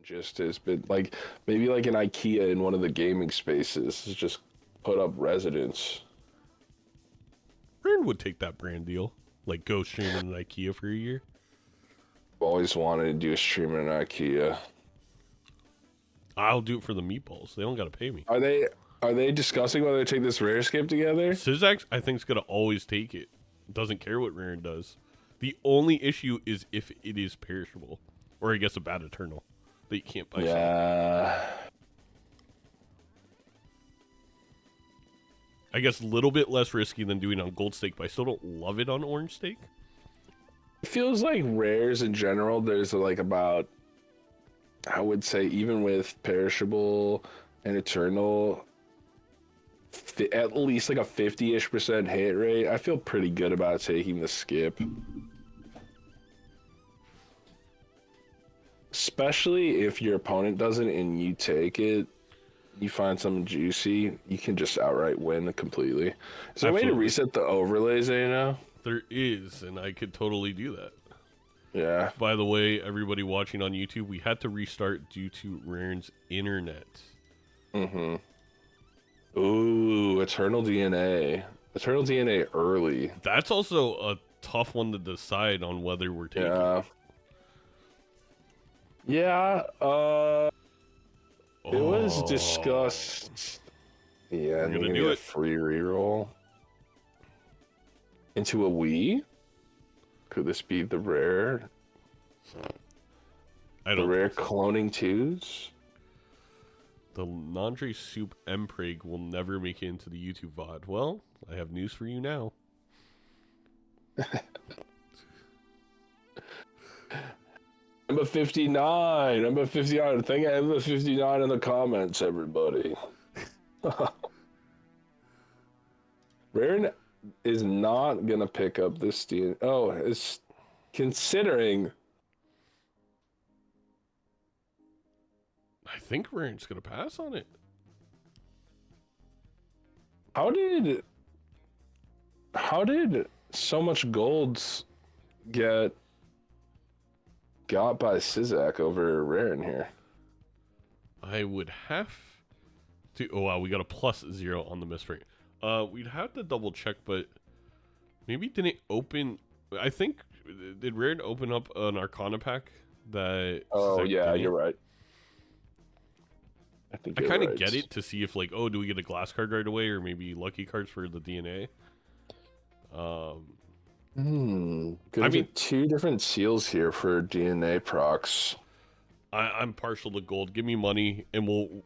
just is, but like maybe like an IKEA in one of the gaming spaces is just put up residence. Rarran would take that brand deal. Like go stream in an IKEA for a year. I've always wanted to do a stream in an IKEA. I'll do it for the meatballs. They don't gotta pay me. Are they discussing whether to take this rare skip together? Sizaak, I think, is gonna always take it. Doesn't care what Rarran does. The only issue is if it is perishable, or I guess a bad eternal that you can't buy. Yeah. I guess a little bit less risky than doing it on gold stake, but I still don't love it on orange stake. It feels like rares in general, there's like about, I would say, even with perishable and eternal, at least like a 50-ish% hit rate. I feel pretty good about taking the skip. Especially if your opponent doesn't and you take it, you find something juicy, you can just outright win completely. Is there a way to reset the overlays, you know? There is, and I could totally do that. Yeah. By the way, everybody watching on YouTube, we had to restart due to Rarran's internet. Mm-hmm. Ooh, Eternal DNA. Eternal DNA early. That's also a tough one to decide on whether we're taking. Yeah. It was discussed. Yeah, we're gonna do it. Free reroll into a Wii. Could this be the rare? I don't. The rare cloning twos. The Nandres Soup Mpreg will never make it into the YouTube VOD. Well, I have news for you now. Number 59. Number 59. Think of number 59 in the comments, everybody. Rarran is not going to pick up this DNA. Oh, it's considering. I think Rarran's going to pass on it. How did so much golds got by Sizaak over Rarran here? I would have to. Oh wow, we got a +0 on the misprint. We'd have to double check, but maybe didn't open. I think did Rarran open up an Arcana pack that? Oh Sizaak yeah, didn't? you're right. I kind of get it to see if like, oh, do we get a glass card right away, or maybe lucky cards for the DNA? I mean, two different seals here for DNA procs. I'm partial to gold. Give me money, and we'll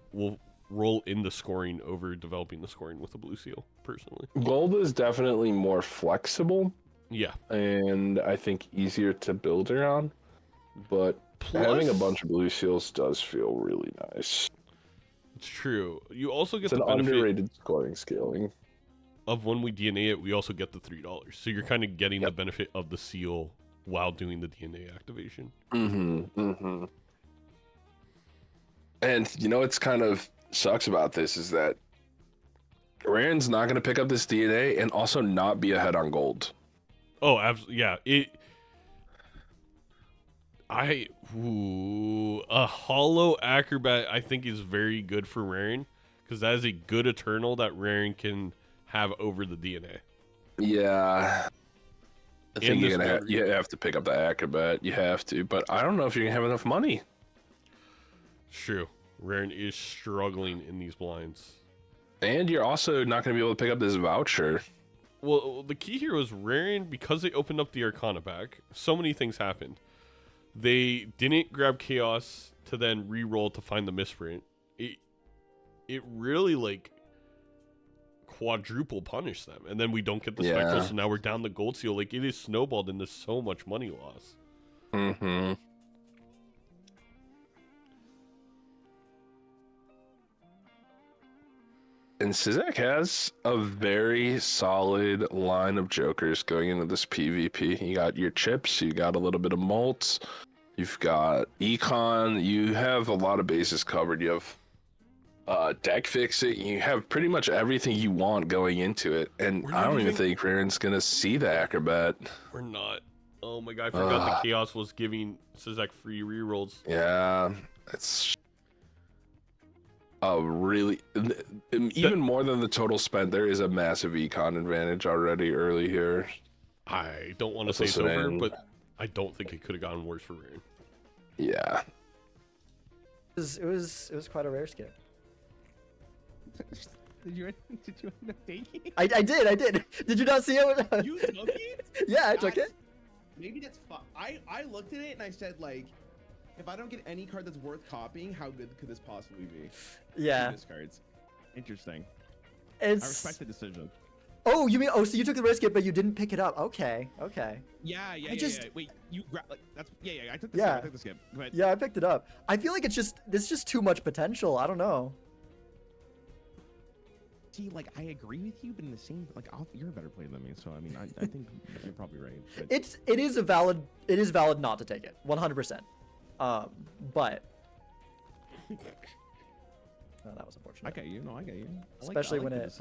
roll in the scoring over developing the scoring with a blue seal. Personally, gold is definitely more flexible. Yeah, and I think easier to build around. But having a bunch of blue seals does feel really nice. It's true. You also get it's the an benefit underrated scoring scaling of when we DNA it. We also get the $3, so you're kind of getting the benefit of the seal while doing the DNA activation. And you know what's kind of sucks about this is that Rarran's not going to pick up this DNA and also not be ahead on gold. Oh, absolutely. Yeah. A hollow acrobat I think is very good for Rarran, because that is a good eternal that Rarran can have over the DNA. Yeah. I think you have to pick up the acrobat. You have to, but I don't know if you're going to have enough money. True. Rarran is struggling in these blinds. And you're also not going to be able to pick up this voucher. Well, the key here was Rarran, because they opened up the Arcana pack, so many things happened. They didn't grab Chaos to then re-roll to find the misprint. It really, like, quadruple punished them. And then we don't get the Spectral, so now we're down the gold seal. Like, it is snowballed into so much money loss. Mm-hmm. And Sizaak has a very solid line of jokers going into this PvP. You got your chips, you got a little bit of malts, you've got econ, you have a lot of bases covered. You have deck fixing, you have pretty much everything you want going into it. And I don't even think Rarran's gonna see the acrobat. We're not. Oh my god, I forgot the Chaos was giving Sizaak free rerolls. Yeah. It's really even more than the total spent. There is a massive econ advantage already early here. I don't want to say it's over, but I don't think it could have gotten worse for Rarran. Yeah. It was quite a rare skip. Did you end up taking it? I did. Did you not see it? You took it? Yeah, I took it. Maybe that's fun. I looked at it and I said, like, if I don't get any card that's worth copying, how good could this possibly be? Yeah. Cards. Interesting. It's... I respect the decision. Oh, you mean so you took the rare skip, but you didn't pick it up? Okay. Yeah. Wait, you like that's I took the skip. I took the skip. Go ahead. Yeah, I picked it up. I feel like it's just too much potential. I don't know. See, like I agree with you, but in the same you're a better player than me, so I mean I think you're probably right. But... It is valid not to take it 100%. But oh, that was unfortunate. I get you. No, I get you. Especially when it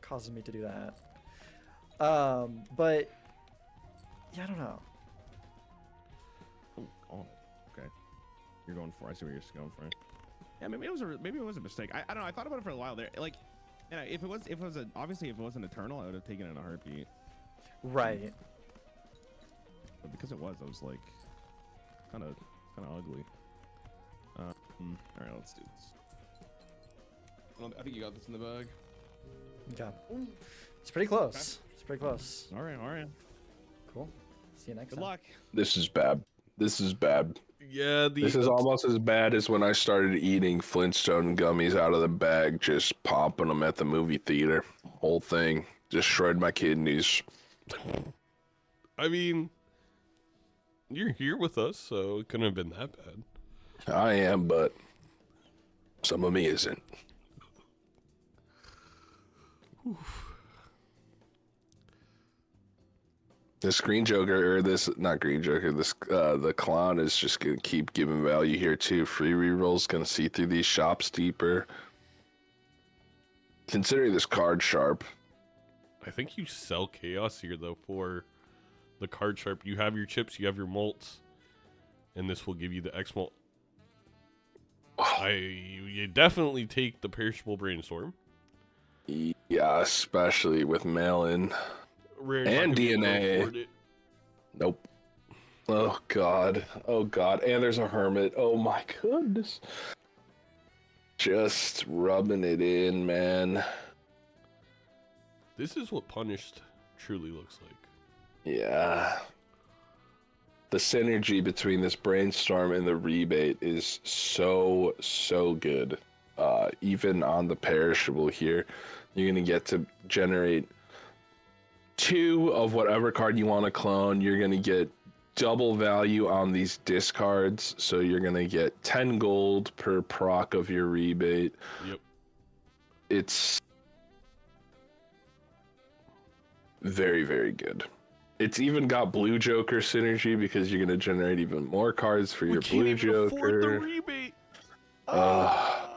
causes me to do that. But yeah, I don't know. Oh, okay. You're going for. I see what you're going for. Yeah, maybe it was a mistake. I don't know. I thought about it for a while there. Like, you know, if it was obviously if it wasn't eternal, I would have taken it in a heartbeat. Right. But because it was, I was like, kind of ugly. All right, let's do this. I think you got this in the bag. Okay. It's pretty close. Okay. It's pretty close. All right. Cool. See you next time. Good luck. This is bad. Yeah, this is almost as bad as when I started eating Flintstone gummies out of the bag, just popping them at the movie theater. Whole thing destroyed my kidneys. I mean, you're here with us, so it couldn't have been that bad. I am, but some of me isn't. This Green Joker, or this, not Green Joker, this, the Klon is just going to keep giving value here too. Free rerolls going to see through these shops deeper. Considering this card sharp. I think you sell Chaos here, though, for the card sharp. You have your chips, you have your malts, and this will give you the X malt. You definitely take the Perishable Brainstorm. Yeah, especially with mail-in. Rare and DNA. Nope. Oh god. And there's a hermit. Oh my goodness. Just rubbing it in, man. This is what Punished truly looks like. Yeah. The synergy between this brainstorm and the rebate is so good. Even on the perishable here, you're gonna get to generate 2 of whatever card you want to clone. You're going to get double value on these discards, so you're going to get 10 gold per proc of your rebate. Yep. It's very, very good. It's even got Blue Joker synergy because you're going to generate even more cards for your Blue Joker. Afford the rebate. God.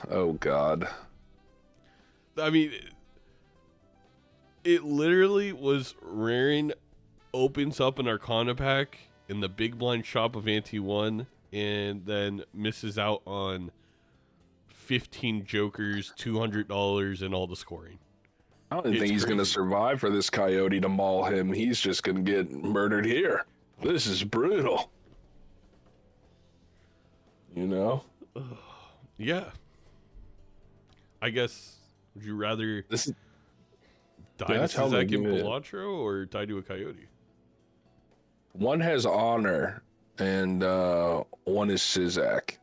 Oh, God. I mean... It literally was Rarran opens up an Arcana pack in the big blind shop of Ante 1 and then misses out on 15 Jokers, $200, and all the scoring. I don't think he's going to survive for this coyote to maul him. He's just going to get murdered here. This is brutal. You know? Yeah. I guess, would you rather... Die to Sizaak and Balatro or die to a coyote? One has honor, and one is Sizaak.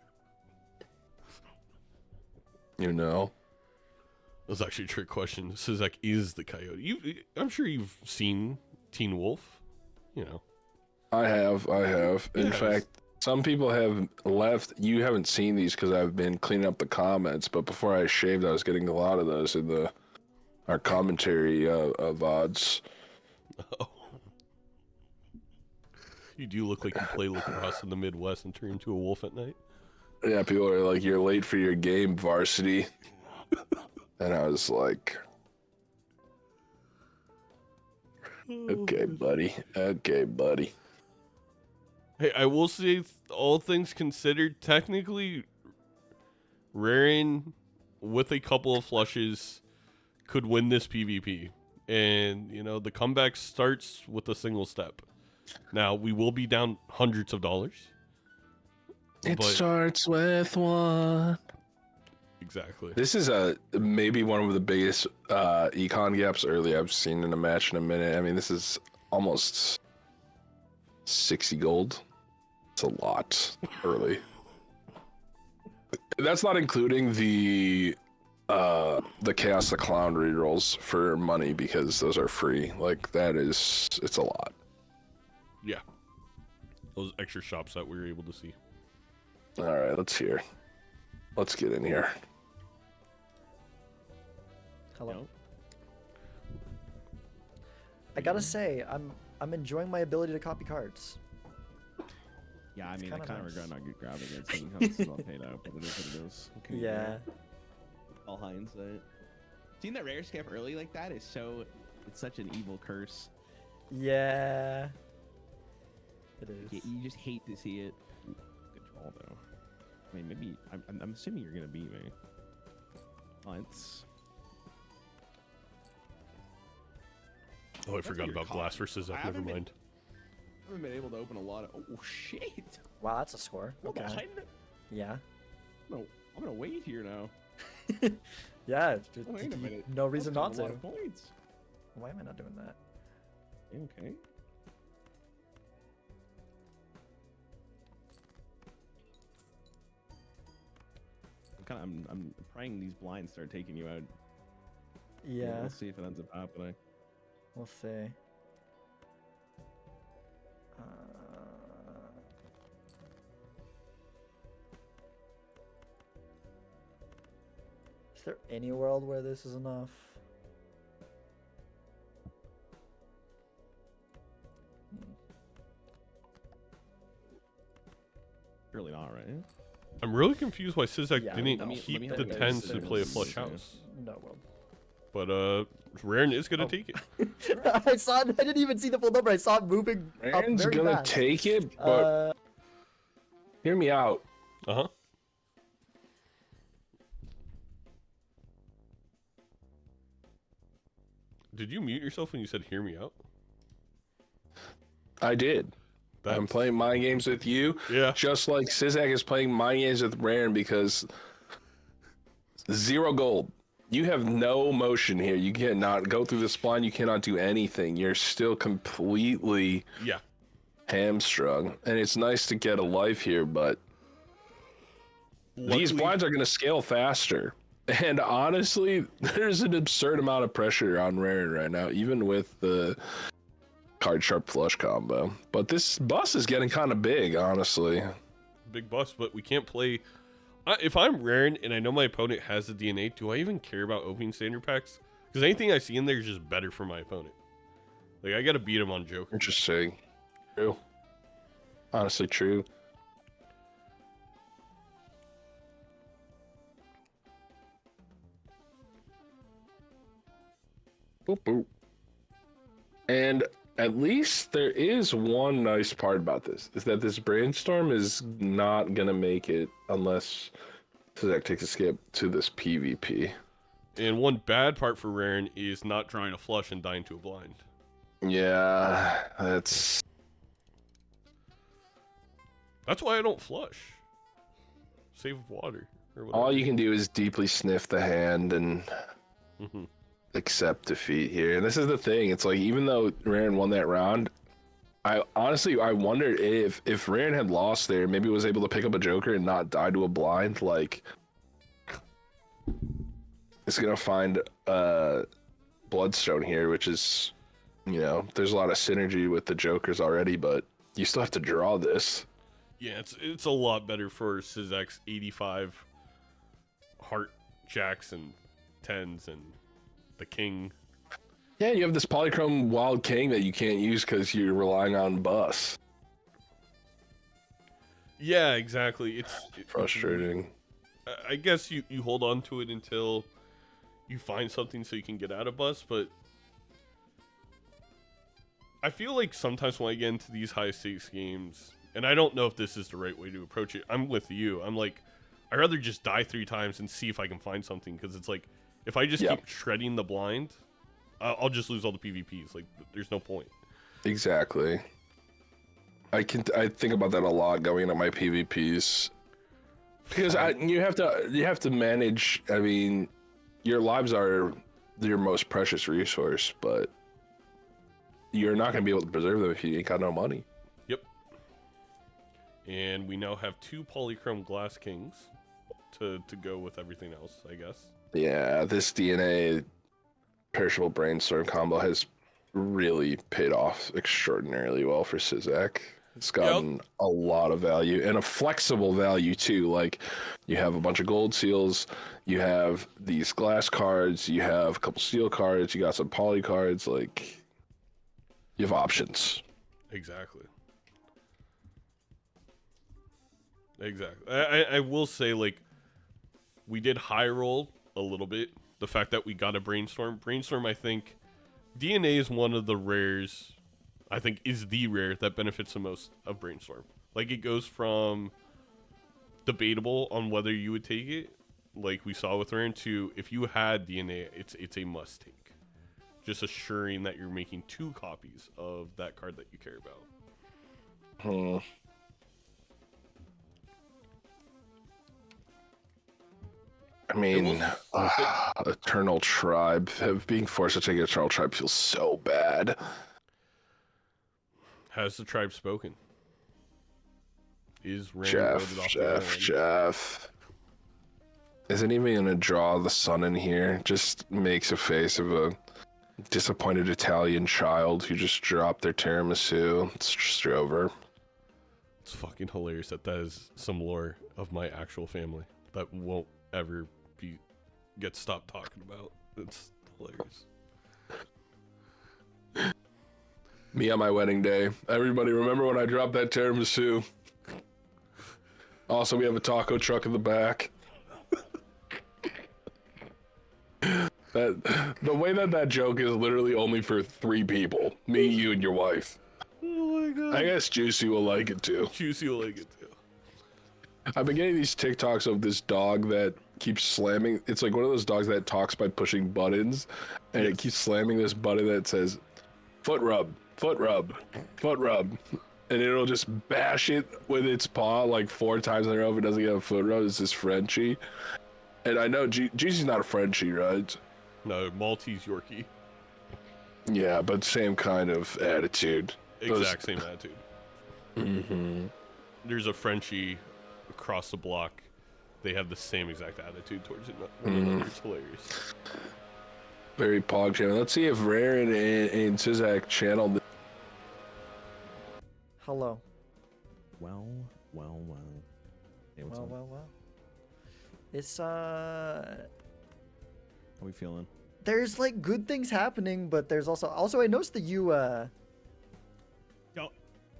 You know? That's actually a trick question. Sizaak is the coyote. I'm sure you've seen Teen Wolf. You know. I have. In fact, some people have left. You haven't seen these because I've been cleaning up the comments, but before I shaved, I was getting a lot of those in our commentary of odds. Oh. You do look like you play lacrosse in the Midwest and turn into a wolf at night. Yeah, people are like, "You're late for your game, varsity." And I was like, "Okay, buddy. Okay, buddy." Hey, I will say, all things considered, technically, Rarran, with a couple of flushes, could win this PvP. And, you know, the comeback starts with a single step. Now, we will be down hundreds of dollars. It but- starts with one. Exactly. This is maybe one of the biggest econ gaps early I've seen in a match in a minute. I mean, this is almost 60 gold. It's a lot early. That's not including the Chaos the Clown rerolls for money because those are free. Like it's a lot. Yeah. Those extra shops that we were able to see. All right, let's get in here. Hello. I gotta say, I'm enjoying my ability to copy cards. Yeah, I mean, I kinda kind of nice. regret not grabbing it, seeing how this is all paid out, but it is what it is. Okay, Yeah. All hindsight. Seeing that rare scap early like that is it's such an evil curse. Yeah. It is. You just hate to see it. Good draw though. I mean, maybe I'm assuming you're gonna beat me. Once. Oh, I forgot your about copy. Glass versus I Zach. Never haven't been- mind. I haven't been able to open a lot of. Oh shit! Wow, that's a score. Hold Okay. on. Yeah. No, I'm gonna wait here now. Yeah. Wait a minute. No reason not That's a to. lot of points. Why am I not doing that? Okay. I'm praying these blinds start taking you out. Yeah. We'll see if it ends up happening. We'll see. Is there any world where this is enough? Surely not, right? I'm really confused why Sizaak Yeah, didn't let me keep know the if 10s to there's- play a flush house. No world. But Rarran is gonna Oh. take it. I saw it. I didn't even see the full number. I saw it moving up Rand's very gonna fast. take it, but hear me out. Uh-huh. Did you mute yourself when you said "hear me out"? I did. I'm That's- playing mind games with you, Yeah. just like Sizaak is playing mind games with Rarran because 0 gold. You have no motion here. You cannot go through the spline. You cannot do anything. You're still completely Yeah. hamstrung. And it's nice to get a life here, but these Luckily- blinds are going to scale faster. And honestly, there's an absurd amount of pressure on Rarran right now, even with the card sharp flush combo. But this bus is getting kind of big, honestly. big bust, but we can't play. If I'm Rarran and I know my opponent has the DNA, do I even care about opening standard packs? Because anything I see in there is just better for my opponent. Like, I gotta beat him on Joker. Interesting. True. Honestly, true. Boop, boop. And at least there is one nice part about this, is that this brainstorm is not gonna make it unless Sizaak takes a skip to this PvP. And one bad part for Rarran is not drawing a flush and dying to a blind. Yeah, that's That's why I don't flush. Save water or whatever. all you can do is deeply sniff the hand and Mhm. accept defeat here. And this is the thing, it's like even though Rarran won that round, I honestly wondered if Rarran had lost there, maybe was able to pick up a Joker and not die to a blind, like it's gonna find Bloodstone here, which is, you know, there's a lot of synergy with the Jokers already, but you still have to draw this. Yeah, it's a lot better for Sizaak's 85 heart jacks and 10s and the king. Yeah, you have this Polychrome Wild King that you can't use because you're relying on Bus. Yeah, exactly. It's Frustrating. I guess you hold on to it until you find something so you can get out of bus, but I feel like sometimes when I get into these high stakes games, and I don't know if this is the right way to approach it. I'm with you. I'm like, I'd rather just die 3 times and see if I can find something, because it's like, if I just keep shredding the blind, I'll just lose all the PvPs. Like, there's no point. Exactly. I think about that a lot going into my PvPs, because you have to manage. I mean, your lives are your most precious resource, but you're not going to be able to preserve them if you ain't got no money. Yep. And we now have 2 polychrome glass kings to go with everything else, I guess. Yeah, this DNA perishable brainstorm combo has really paid off extraordinarily well for Sizaak. It's gotten a lot of value, and a flexible value too. Like, you have a bunch of gold seals, you have these glass cards, you have a couple steel cards, you got some poly cards. Like, you have options. Exactly. I will say, like, we did high roll a little bit. The fact that we got a brainstorm, I think DNA is one of the rares. I think is the rare that benefits the most of brainstorm. Like, it goes from debatable on whether you would take it, like we saw with Rarran, to if you had DNA, it's a must take. Just assuring that you're making 2 copies of that card that you care about. I mean, Eternal Tribe. Being forced to take Eternal Tribe feels so bad. Has the tribe spoken? Is Rarran voted off the island? Jeff. Isn't even gonna draw the sun in here. Just makes a face of a disappointed Italian child who just dropped their tiramisu. It's just over. It's fucking hilarious that is some lore of my actual family that won't ever get stopped talking about. It's hilarious. Me on my wedding day. Everybody remember when I dropped that tiramisu? Also, we have a taco truck in the back. The way that joke is literally only for 3 people. Me, you, and your wife. Oh my god. I guess Juicy will like it too. Juicy will like it too. I've been getting these TikToks of this dog that keeps slamming. It's like one of those dogs that talks by pushing buttons, and it keeps slamming this button that says, foot rub, foot rub, foot rub. And it'll just bash it with its paw like 4 times in a row if it doesn't get a foot rub. It's this Frenchie. And I know Juicy's not a Frenchie, right? No, Maltese Yorkie. Yeah, but same kind of attitude. Exact same attitude. Mm-hmm. There's a Frenchie across the block. They have the same exact attitude towards it. It's hilarious. Very pog channel. Let's see if Rarran and Sizaak channeled. Hello. Well. Hey, what's up? Well. It's How we feeling? there's like good things happening, but there's also I noticed that you Yo,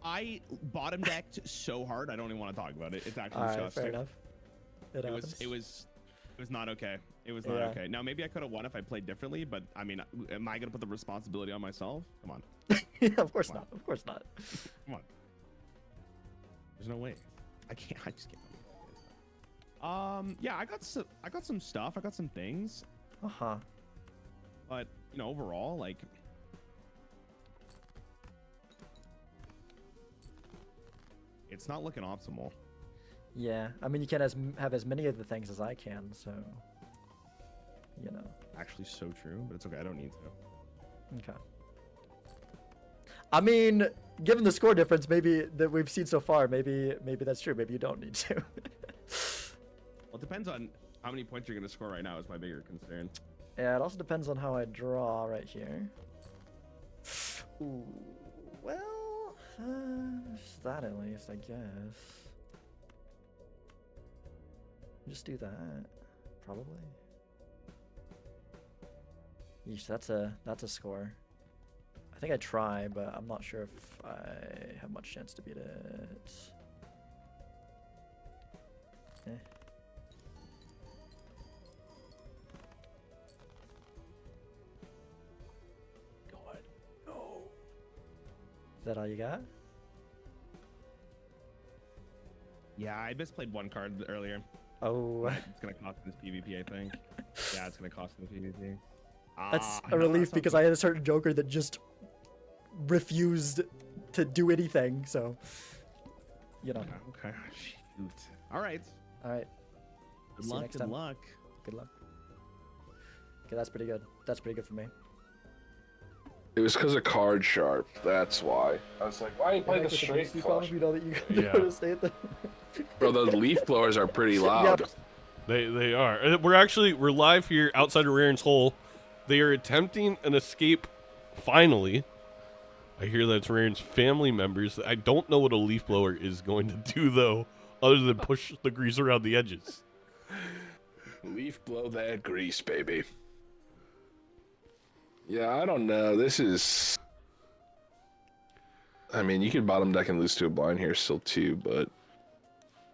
I bottom decked so hard I don't even want to talk about it. It's actually Alright, disgusting. fair enough. It was not okay. It was not okay. Now maybe I could have won if I played differently, but I mean, am I gonna put the responsibility on myself? Come on. Yeah, of course not. Of course not. Come on. There's no way. I just can't. Yeah, I got some stuff. I got some things. Uh-huh. But, you know, overall, like, it's not looking optimal. Yeah, I mean, you can have as many of the things as I can, so, you know. Actually, so true, but it's okay. I don't need to. Okay. I mean, given the score difference, maybe that we've seen so far, maybe that's true. Maybe you don't need to. Well, it depends on how many points you're going to score right now is my bigger concern. Yeah, it also depends on how I draw right here. Ooh, well, there's that at least, I guess. Just do that, probably. Yeesh, that's a score. I think I try, but I'm not sure if I have much chance to beat it. Eh. God, no. Is that all you got? Yeah, I misplayed one card earlier. Oh, It's gonna cost this PvP, I think. Yeah, it's gonna cost the PvP. that's Ah, a no, relief that's not because good. I had a certain Joker that just refused to do anything. So, you know. Okay. Shoot. All right. All right. Good See you luck. next Good time. luck. Good luck. Okay, that's pretty good. That's pretty good for me. It was because of card sharp. That's why. I was like, why you play the With straight BC flush? bomb, you know that you Yeah. noticed it. Bro, those leaf blowers are pretty loud. Yep. They are. We're live here outside of Rarran's hole. They are attempting an escape. Finally, I hear that's Rarran's family members. I don't know what a leaf blower is going to do though, other than push the grease around the edges. Leaf blow that grease, baby. Yeah, I don't know. This is... I mean, you could bottom deck and lose to a blind here still too, but...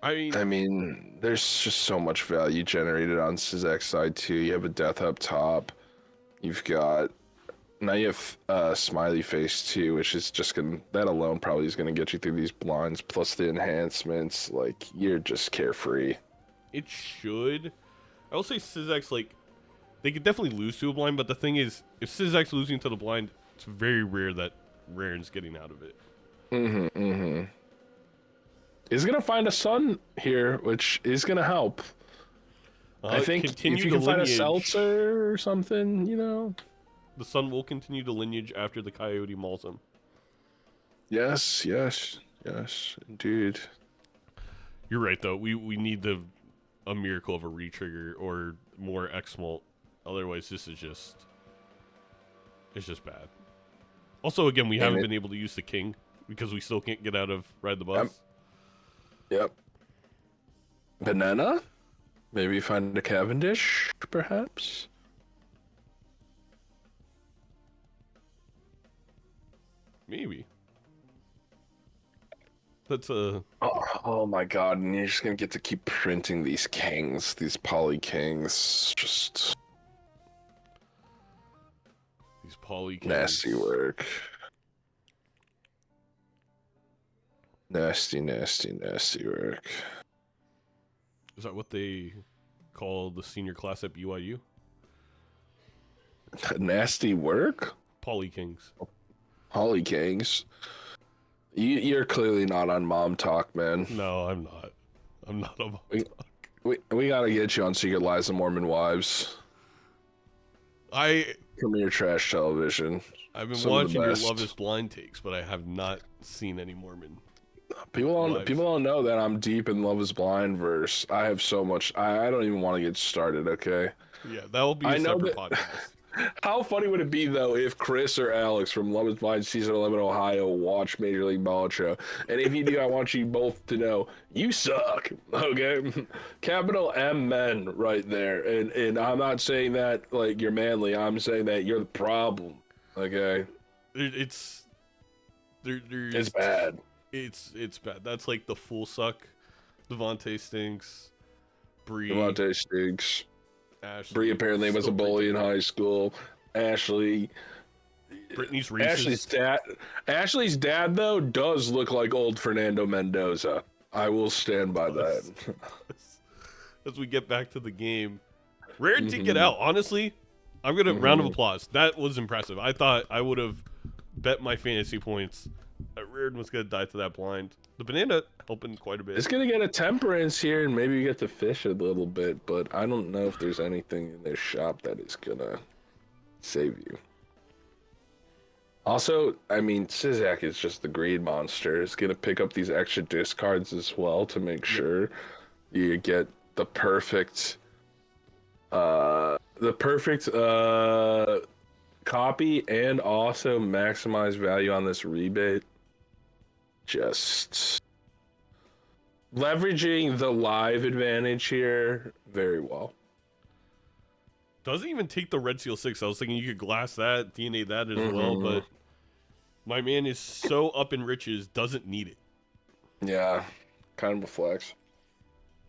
I mean, there's just so much value generated on Sizaak's side too. You have a death up top. You've got... Now you have Smiley Face too, which is just gonna... That alone probably is gonna get you through these blinds, plus the enhancements. Like, you're just carefree. it should. I will say Sizaak's like, they could definitely lose to a blind, but the thing is, if Sizaak's losing to the blind, it's very rare that Rarran's getting out of it. He's gonna find a sun here, which is gonna help. I think if continue you to can find a lineage. seltzer or something, you know. The sun will continue to lineage after the coyote mauls him. Yes, indeed. You're right though. We need a miracle of a retrigger or more X-Molt. Otherwise, this is just bad. Also, again, we haven't been able to use the king because we still can't get out of Ride the Bus. Yep. Banana? Maybe find a Cavendish, perhaps? Maybe. That's a... Oh my god, and you're just gonna get to keep printing these kings, these poly kings. Just These poly kings. nasty work. Nasty work. Is that what they call the senior class at BYU? Nasty work? Poly kings. Poly kings. You're clearly not on mom talk, man. No, I'm not. I'm not a mom talk. We gotta get you on Secret Lies of Mormon Wives. Premier trash television. I've been Some of the watching your best. Love is Blind takes, but I have not seen any Mormon. People Wives. don't know that I'm deep in Love is Blind verse. I have so much. I don't even want to get started. Okay. Yeah, that will be a I know separate that- podcast. How funny would it be though if Chris or Alex from Love is Blind Season 11 Ohio watch Major League Balatro? And if you do, I want you both to know you suck. Okay, capital M men right there. And I'm not saying that like you're manly. I'm saying that you're the problem. Okay, It's it's bad. It's bad. That's like the full suck. Devontae stinks. Bree. Devontae stinks. Ashley. Bree apparently was a Still bully in pretty high school. Ashley. Brittany's racist. Ashley's dad though does look like old Fernando Mendoza. I will stand by that. As we get back to the game, Rare did get out. Honestly, I'm gonna round of applause. That was impressive. I thought I would have bet my fantasy points that Reardon was gonna die to that blind. The banana helping quite a bit. It's gonna get a temperance here, and maybe you get to fish a little bit, but I don't know if there's anything in their shop that is gonna save you. Also, I mean, Sizaak is just the greed monster. It's gonna pick up these extra discards as well to make sure you get the perfect copy and also maximize value on this rebate. Just leveraging the live advantage here very well. Doesn't even take the Red Seal 6. I was thinking you could glass that, DNA that as well, but my man is so up in riches, doesn't need it. Yeah, kind of a flex.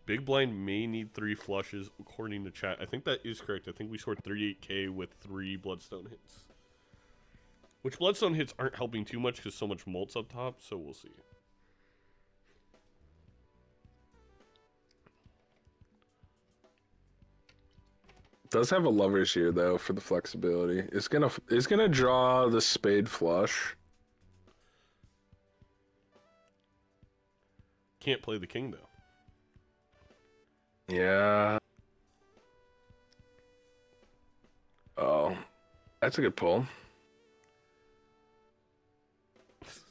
Big blind may need 3 flushes, according to chat. I think that is correct. I think we scored 38k with 3 Bloodstone hits. Which Bloodstone hits aren't helping too much because so much Molt's up top, so we'll see. Does have a lovers here though for the flexibility. It's gonna draw the spade flush. Can't play the king though. Yeah. Oh, that's a good pull.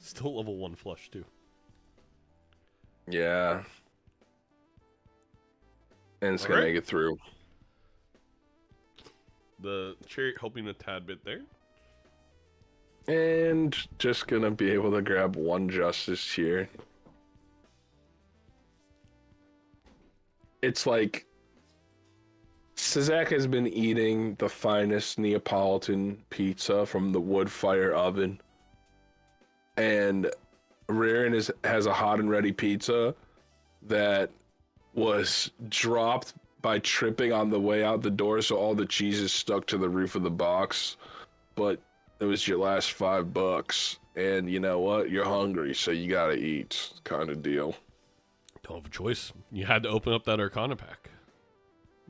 Still level 1 flush too. Yeah. And it's gonna Alright. make it through. The chariot helping a tad bit there. And just gonna be able to grab one justice here. It's like Sizaak has been eating the finest Neapolitan pizza from the wood fire oven. And Rarran has a hot and ready pizza that was dropped by tripping on the way out the door, so all the cheese is stuck to the roof of the box. But it was your last $5, and you know what? You're hungry, so you gotta eat, kind of deal. Don't have a choice. You had to open up that Arcana pack.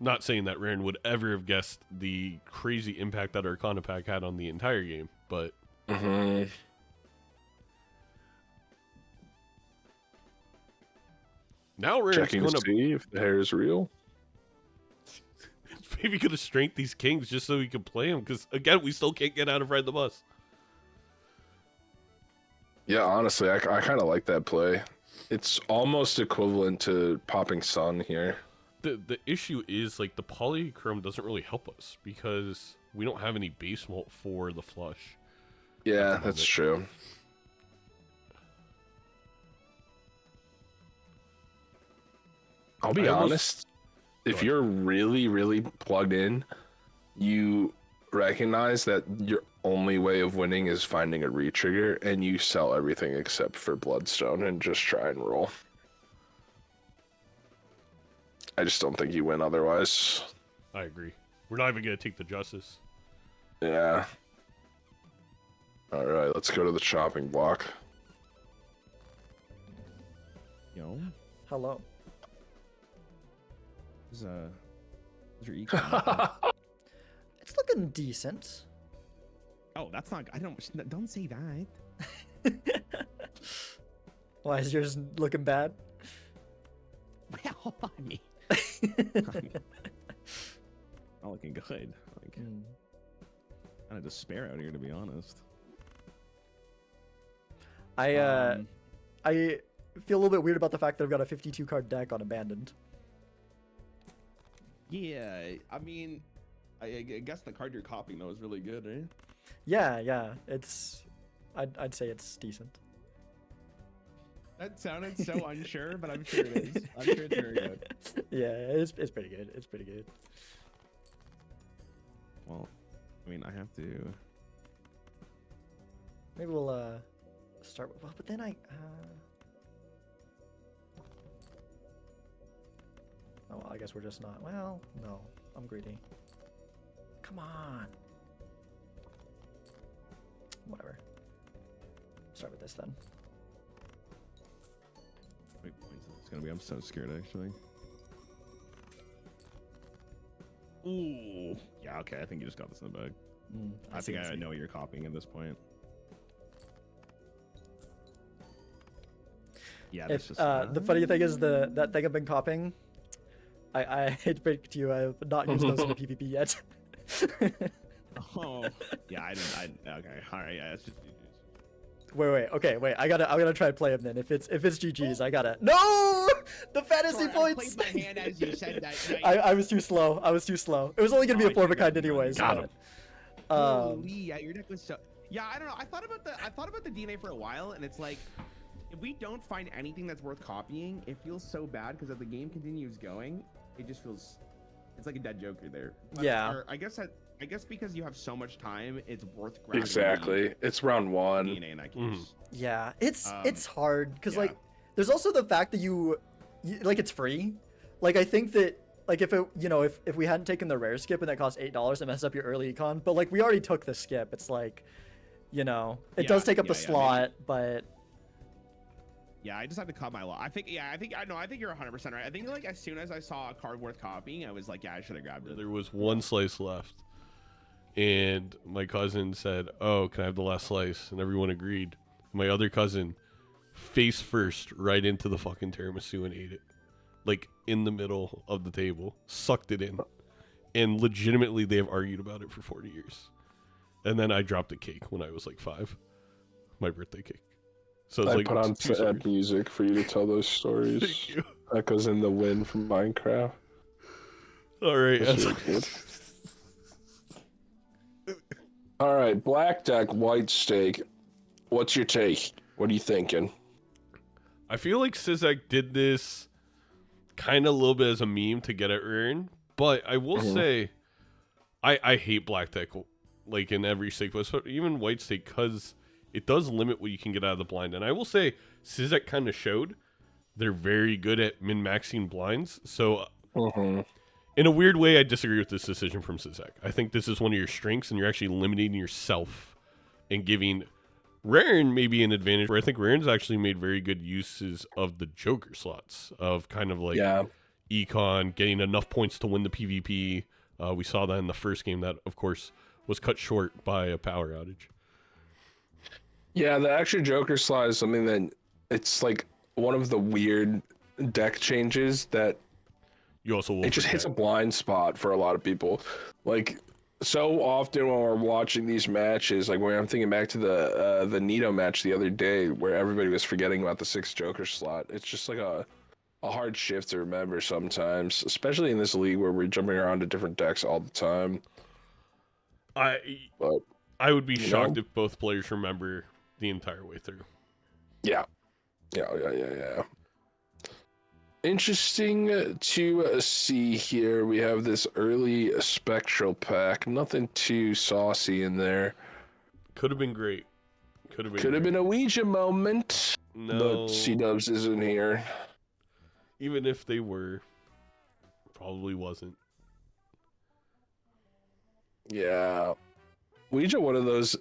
Not saying that Rarran would ever have guessed the crazy impact that Arcana pack had on the entire game, but Mm-hmm. now Rarran's Checking going to to see if the hair is real. maybe could have strength these kings just so he could play them, because again, we still can't get out of Ride the Bus. Yeah, honestly, I kind of like that play. It's almost equivalent to popping Sun here. The issue is, like, the polychrome doesn't really help us because we don't have any base mult for the flush. Yeah, that's true. I'll be honest. If you're really, really plugged in, you recognize that your only way of winning is finding a retrigger, and you sell everything except for Bloodstone and just try and roll. I just don't think you win otherwise. I agree. We're not even going to take the Justice. Yeah. Alright, let's go to the chopping block. Yo, Hello. is your econ? It's looking decent. Oh, that's not. Don't say that. Why is yours looking bad? Well, I mean, not looking good. Like, kind of despair out here, to be honest. I feel a little bit weird about the fact that I've got a 52 card deck on Abandoned. Yeah, I mean, I guess the card you're copying though is really good, eh? Yeah, I'd say it's decent. That sounded so unsure, but I'm sure it is. I'm sure it's very good. Yeah, it's pretty good. It's pretty good. Well, I mean, I have to. Maybe we'll start with. Well, but then oh, well, I guess we're just not. Well, no, I'm greedy. Come on. Whatever. Start with this then. Wait, points it's gonna be. I'm so scared actually. Ooh. Yeah. Okay. I think you just got this in the bag. I think I know what you're copying at this point. Yeah. That's If, just. the funny thing is that thing I've been copying. I hate to break it to you. I have not used those in the PvP yet. Oh. Yeah. I didn't. Okay. All right. Yeah. It's just. Wait. Okay, wait. I'm gonna try to play him then. If it's GG's, I gotta. No, the fantasy Sorry, points. I played my hand as you said that. I was too slow. It was only gonna be a 4 of a kind anyways. Got him. Holy, yeah, your deck was so. Yeah, I don't know. I thought about the DNA for a while, and it's like, if we don't find anything that's worth copying, it feels so bad because as the game continues going, it just feels. It's like a dead Joker there. Yeah. Or I guess because you have so much time, it's worth grabbing. Exactly. It's round one. DNA in that case. Yeah, it's hard because yeah. like there's also the fact that you like it's free. Like I think that like if it if we hadn't taken the rare skip and that cost $8, it messes up your early econ. But like we already took the skip. It's like it does take up the slot, but Yeah, I just have to cut my lot. I think you're 100% right. I think like as soon as I saw a card worth copying, I was like, yeah, I should have grabbed it. There was one slice left, and my cousin said, "Oh, can I have the last slice?" And everyone agreed. My other cousin, face first, right into the fucking tiramisu and ate it, like in the middle of the table, sucked it in, and legitimately they have argued about it for 40 years. And then I dropped a cake when I was like 5, my birthday cake. So it's I like put on two sad stories. music for you to tell those stories. Thank you. That goes in the win from Minecraft. All right. That's really good. All right, black deck, white stake. What's your take? What are you thinking? I feel like Sizaak did this kind of a little bit as a meme to get at Rarran, but I will say I hate black deck like in every stake, but even white stake, because it does limit what you can get out of the blind. And I will say Sizaak kind of showed they're very good at min-maxing blinds. So in a weird way, I disagree with this decision from Sizaak. I think this is one of your strengths, and you're actually limiting yourself and giving Rarran maybe an advantage, where I think Rarran's actually made very good uses of the Joker slots, of kind of like econ, getting enough points to win the PvP. We saw that in the first game that, of course, was cut short by a power outage. Yeah, the extra Joker slot is something that it's like one of the weird deck changes that You also will it just hits a blind spot for a lot of people. Like so often when we're watching these matches, like when I'm thinking back to the Nito match the other day, where everybody was forgetting about the 6 Joker slot. It's just like a hard shift to remember sometimes, especially in this league where we're jumping around to different decks all the time. But I would be shocked if both players remember the entire way through. Yeah. Interesting to see here. We have this early spectral pack. Nothing too saucy in there. Could have been great. Could have been a Ouija moment. No. But C-Dubs isn't here. Even if they were, probably wasn't. Yeah. Ouija, one of those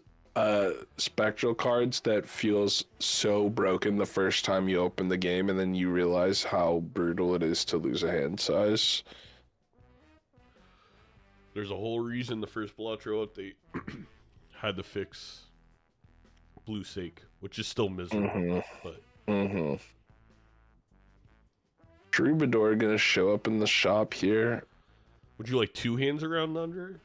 spectral cards that feels so broken the first time you open the game, and then you realize how brutal it is to lose a hand size. There's a whole reason the first Balatro update had to fix blue sake, which is still miserable. But Troubadour gonna show up in the shop here. Would you like 2 hands around Nandres?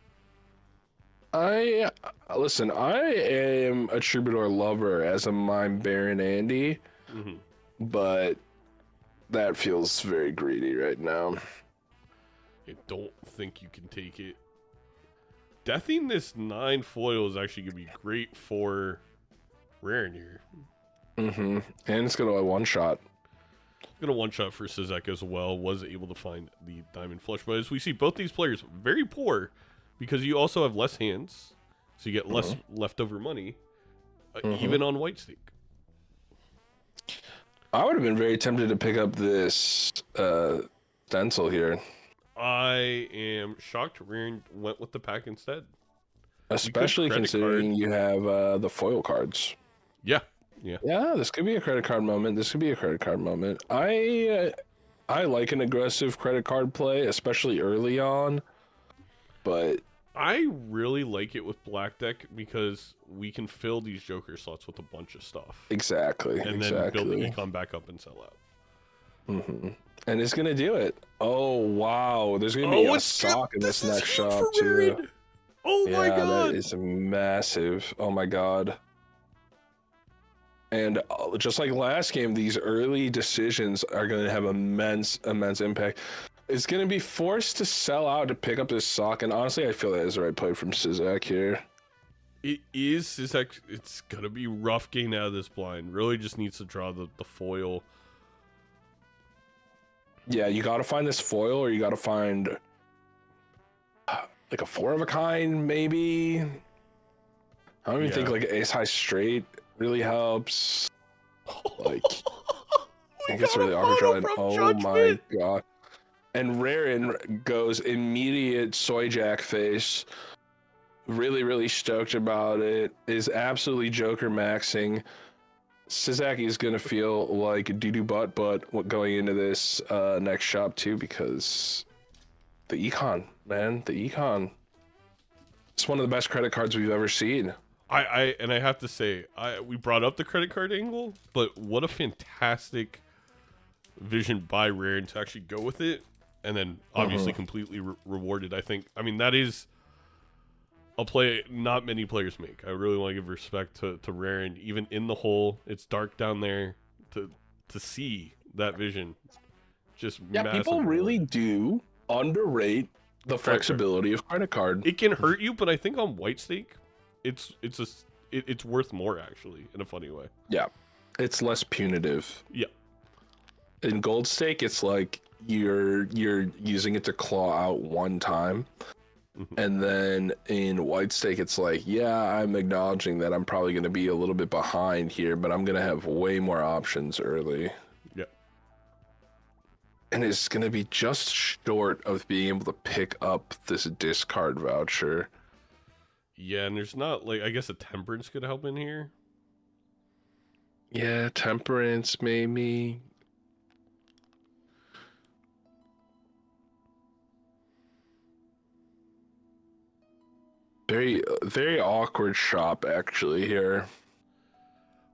Listen, I am a Troubadour lover, as am my Baron Andy, but that feels very greedy right now. I don't think you can take it. Deathing this 9 foil is actually going to be great for Rarran here. And it's going to one-shot. It's going to one-shot for Sizaak as well. Was able to find the Diamond Flush. But as we see, both these players very poor, because you also have less hands, so you get less leftover money, even on white stake. I would have been very tempted to pick up this stencil here. I am shocked Rarran went with the pack instead. Especially considering you have the foil cards. Yeah, this could be a credit card moment. I like an aggressive credit card play, especially early on, but I really like it with black deck because we can fill these Joker slots with a bunch of stuff. Exactly. And then build the econ back up and sell out. And it's gonna do it. Oh wow, there's gonna be a sock in this next shop too. Oh my god, that is massive. Oh my god. And just like last game, these early decisions are going to have immense impact. It's going to be forced to sell out to pick up this sock, and honestly, I feel that is the right play from Sizaak here. It is Sizaak. It's going to be rough getting out of this blind. Really just needs to draw the foil. Yeah, you got to find this foil, or you got to find like a 4 of a kind, maybe. I don't even think like ace high straight really helps. Like, I think it's really awkward. Oh my god. And Rarran goes immediate soy jack face. Really, really stoked about it. Is absolutely Joker maxing. Sizaak is gonna feel like a doo-doo butt, but going into this next shop too, because the econ, man, the econ. It's one of the best credit cards we've ever seen. I have to say, we brought up the credit card angle, but what a fantastic vision by Rarran to actually go with it, and then obviously completely rewarded. I mean, that is a play not many players make. I really want to give respect to Rarran, even in the hole. It's dark down there to see that vision. Just Yeah, people really do underrate the flexibility of credit card. It can hurt you, but I think on white stake, it's worth more actually in a funny way. Yeah, it's less punitive. Yeah. In gold stake, it's like you're using it to claw out one time. And then in white stake, it's like, yeah, I'm acknowledging that I'm probably going to be a little bit behind here, but I'm going to have way more options early. Yeah. And it's going to be just short of being able to pick up this discard voucher. Yeah, and there's not, like, I guess a temperance could help in here. Yeah, temperance, maybe. Very awkward shop, actually, here.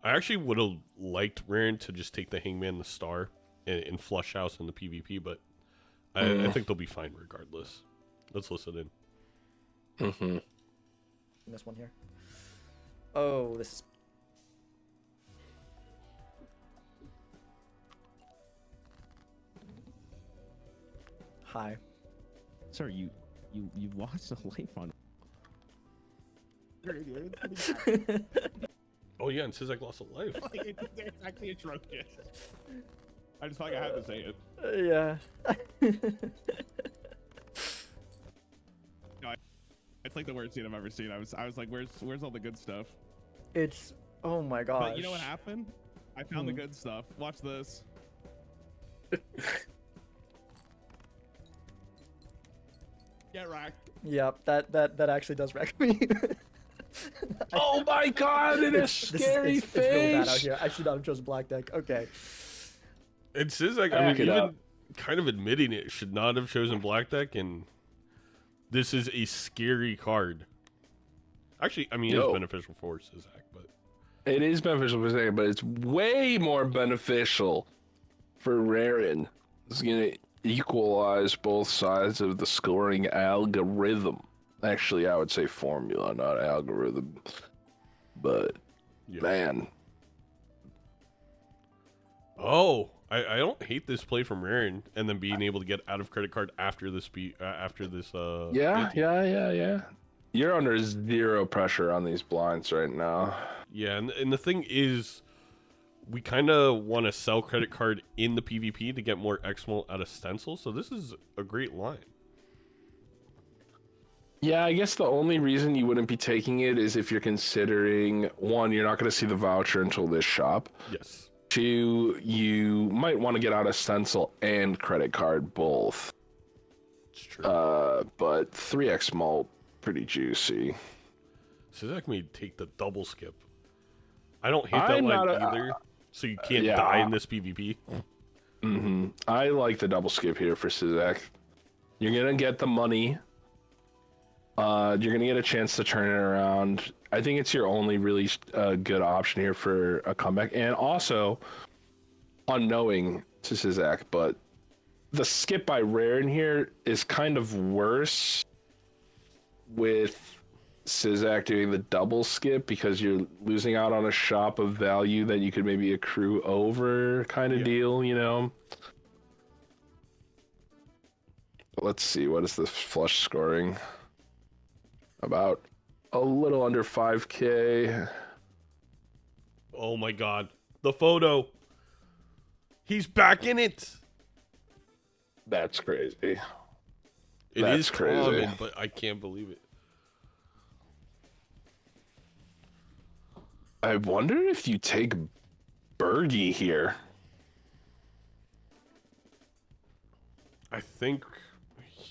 I actually would have liked Rarran to just take the Hangman, the Star, and flush house in the PvP, but I think they'll be fine regardless. Let's listen in. This one here. Oh, this is... Hi. Sir, you lost a life on. Oh yeah, and Sizaak lost a life. It's actually atrocious. I just felt like I had to say it. Yeah. No, it's like the worst scene I've ever seen. I was like, where's all the good stuff? It's... Oh my gosh. But you know what happened? I found the good stuff. Watch this. Get racked. Yep, that actually does wreck me. Oh my god, it is scary face! It's real bad out here. I should not have chosen black deck. Okay. And Sizaak, I mean, even kind of admitting it, should not have chosen black deck, and this is a scary card. Actually, I mean, it's beneficial for Sizaak, but... It is beneficial for Sizaak, but it's way more beneficial for Rarran. It's going to equalize both sides of the scoring algorithm. Actually, I would say formula, not algorithm. But, man. Oh, I don't hate this play from Rarran, and then being able to get out of credit card after this Yeah. You're under zero pressure on these blinds right now. Yeah, and the thing is, we kind of want to sell credit card in the PvP to get more X-Mult out of Stencil, so this is a great line. Yeah, I guess the only reason you wouldn't be taking it is if you're considering, one, you're not going to see the voucher until this shop. Yes. Two, you might want to get out of Stencil and credit card both. It's true. But 3x mult, pretty juicy. Sizaak may take the double skip. I don't hate that line either, so you can't die in this PvP. I like the double skip here for Sizaak. You're going to get the money. You're going to get a chance to turn it around. I think it's your only really good option here for a comeback. And also, unknowing to Sizaak, but the skip by Rarran here is kind of worse with Sizaak doing the double skip because you're losing out on a shop of value that you could maybe accrue over kind of deal, you know? Let's see, what is the flush scoring? About a little under 5K. Oh my god. The photo. He's back in it. That's crazy. It is common, but I can't believe it. I wonder if you take Bergie here. I think,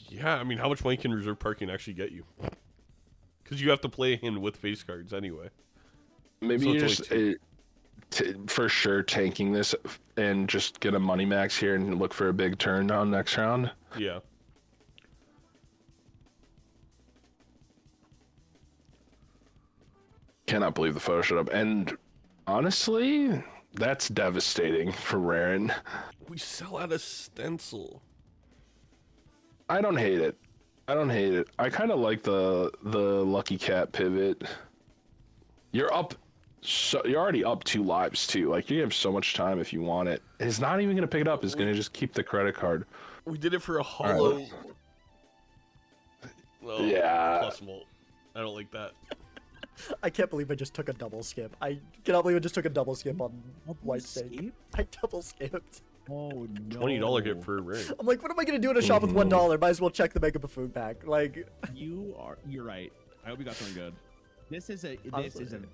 yeah, I mean, how much money can reserve parking actually get you? Because you have to play him with face cards anyway. Maybe So you just for sure tanking this and just get a money max here and look for a big turn on next round. Yeah. Cannot believe the photo showed up. And honestly, that's devastating for Rarran. We sell out a stencil. I don't hate it. I kind of like the Lucky Cat pivot. You're already up 2 lives too. Like, you have so much time if you want it. It's not even gonna pick it up. It's gonna just keep the credit card. We did it for a hollow. Right. Oh, Yeah. Plus molt. I don't like that. I can't believe I just took a double skip. I cannot believe I just took a double skip on white steak. Escape? I double skipped. Oh no. $20 hit for a ring. I'm like, what am I gonna do in a shop with $1? Might as well check the Mega Buffoon pack. Like, You're right. I hope you got something good. This is a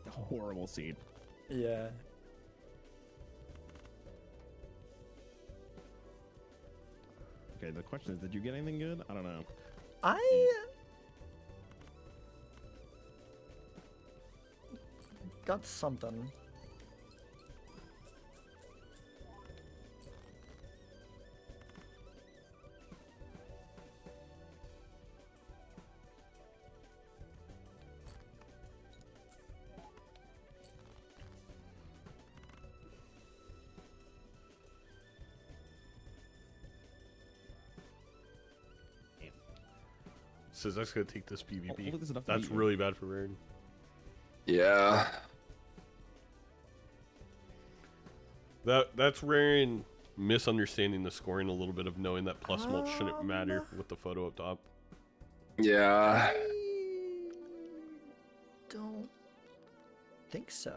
horrible seed. yeah. Okay, the question is, did you get anything good? I don't know. I got something. Sizaak's gonna take this PvP. Hopefully there's enough to That's beat you. really bad for Rarran. Yeah. That's Rarran misunderstanding the scoring a little bit of knowing that plus molt shouldn't matter with the photo up top. Yeah. I don't think so.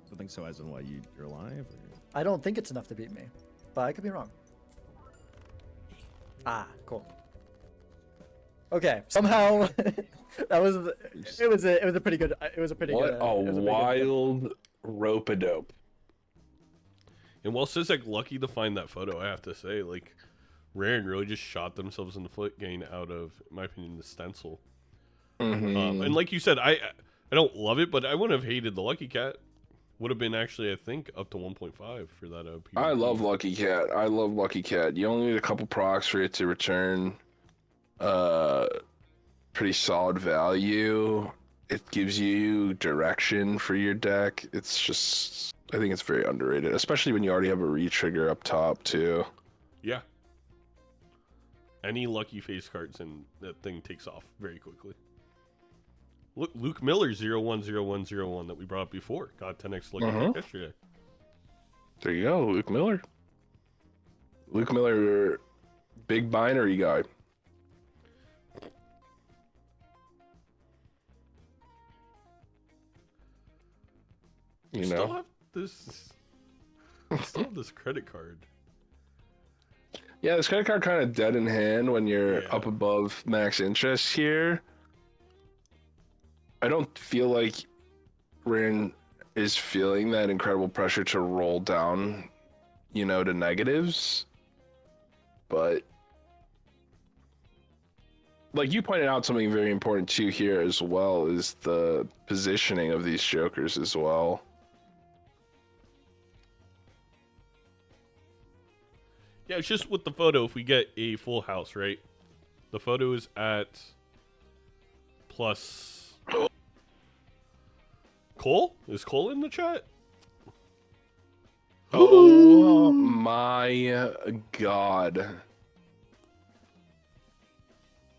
I think so, as in why you're alive? Or... I don't think it's enough to beat me, but I could be wrong. Ah, cool. Okay, somehow that was it was a pretty good What it a was pretty good- wild rope-a-dope. And while Sizaak lucky to find that photo, I have to say, like, Rarran really just shot themselves in the foot getting out of, in my opinion, the stencil. And like you said, I don't love it, but I wouldn't have hated the Lucky Cat. Would have been actually, I think, up to 1.5 for that. I love Lucky Cat. I love Lucky Cat. You only need a couple procs for it to return pretty solid value. It gives you direction for your deck. It's just, I think it's very underrated, especially when you already have a re-trigger up top too. Yeah. Any lucky face cards and that thing takes off very quickly. Look, Luke Miller 010101 that we brought up before got 10x lucky Mhm. yesterday. There you go, Luke Miller. Luke Miller, big binary guy. You Still know? have this. Still have this credit card. Yeah, this credit card kind of dead in hand when you're Yeah. up above max interest here. I don't feel like Rarran is feeling that incredible pressure to roll down, you know, to negatives. But like you pointed out, something very important too here as well is the positioning of these jokers as well. Yeah, it's just with the photo, if we get a full house, right? The photo is at plus... Cole? Is Cole in the chat? Oh my god.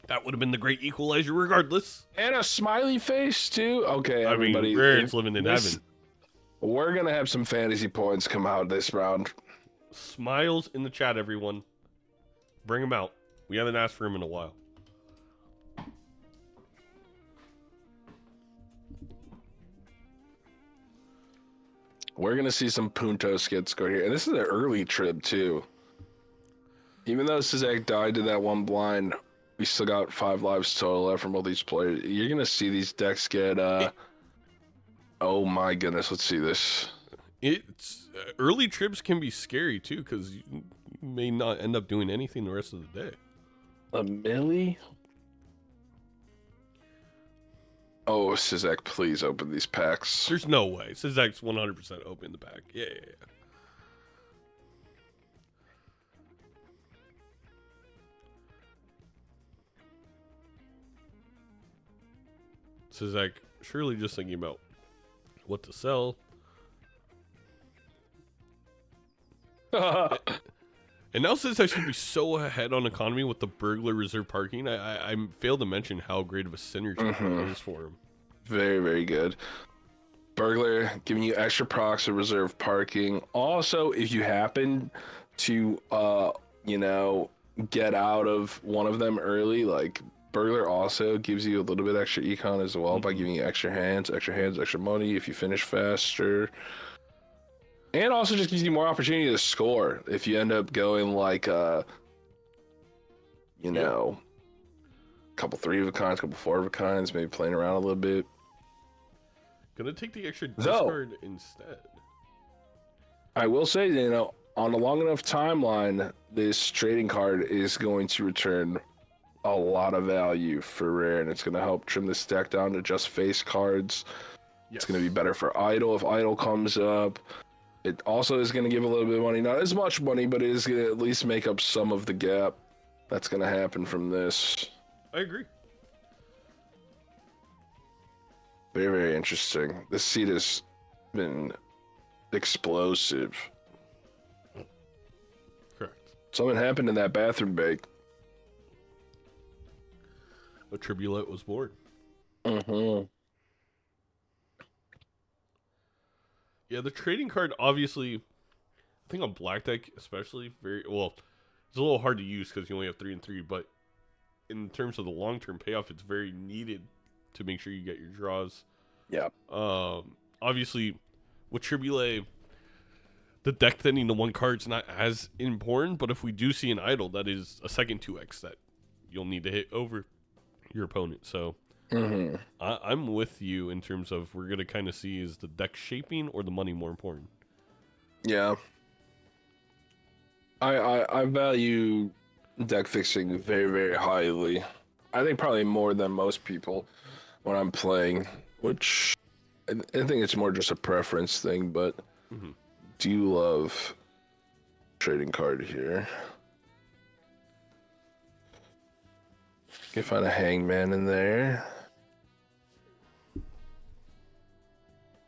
That would have been the great equalizer regardless. And a smiley face too. Okay, I mean, everybody. Rarran's living in heaven. We're gonna have some fantasy points come out this round. Smiles in the chat, everyone. Bring him out. We haven't asked for him in a while. We're gonna see some Punto skits go here, and this is an early trib too. Even though Sizaak died to that one blind, we still got 5 lives total left from all these players. You're gonna see these decks get. Oh my goodness! Let's see this. It's early tribs can be scary too because you may not end up doing anything the rest of the day. A milli? Oh, Sizaak, please open these packs. There's no way. Sizaak's 100% open the pack. Yeah. Sizaak surely just thinking about what to sell. And now Sizaak should be so ahead on economy with the burglar reserve parking. I failed to mention how great of a synergy that is for him. Very, very good. Burglar giving you extra procs of reserve parking. Also, if you happen to, get out of one of them early, like Burglar also gives you a little bit extra econ as well by giving you extra hands, extra money if you finish faster. And also just gives you more opportunity to score if you end up going like, couple 3 of a kinds, couple 4 of a kinds, maybe playing around a little bit. Gonna take the extra discard instead. I will say, on a long enough timeline, this trading card is going to return a lot of value for rare, and it's going to help trim the stack down to just face cards. Yes. It's going to be better for idle if idle comes up. It also is going to give a little bit of money, not as much money, but it is going to at least make up some of the gap that's going to happen from this. I agree. Very, very interesting. This seed has been explosive. Correct. Something happened in that bathroom break. A tribulate was born. Mm-hmm. Yeah, the trading card obviously, I think on black deck especially, very well. It's a little hard to use because you only have 3 and 3, but in terms of the long-term payoff, it's very needed to make sure you get your draws. Yeah. Obviously, with Tribulate, the deck thinning to 1 card's not as important, but if we do see an idle, that is a second 2x that you'll need to hit over your opponent. So I'm with you in terms of we're going to kind of see is the deck shaping or the money more important. Yeah. I value deck fixing very, very highly. I think probably more than most people when I'm playing, which I think it's more just a preference thing, but do love trading card here. Can find a hangman in there.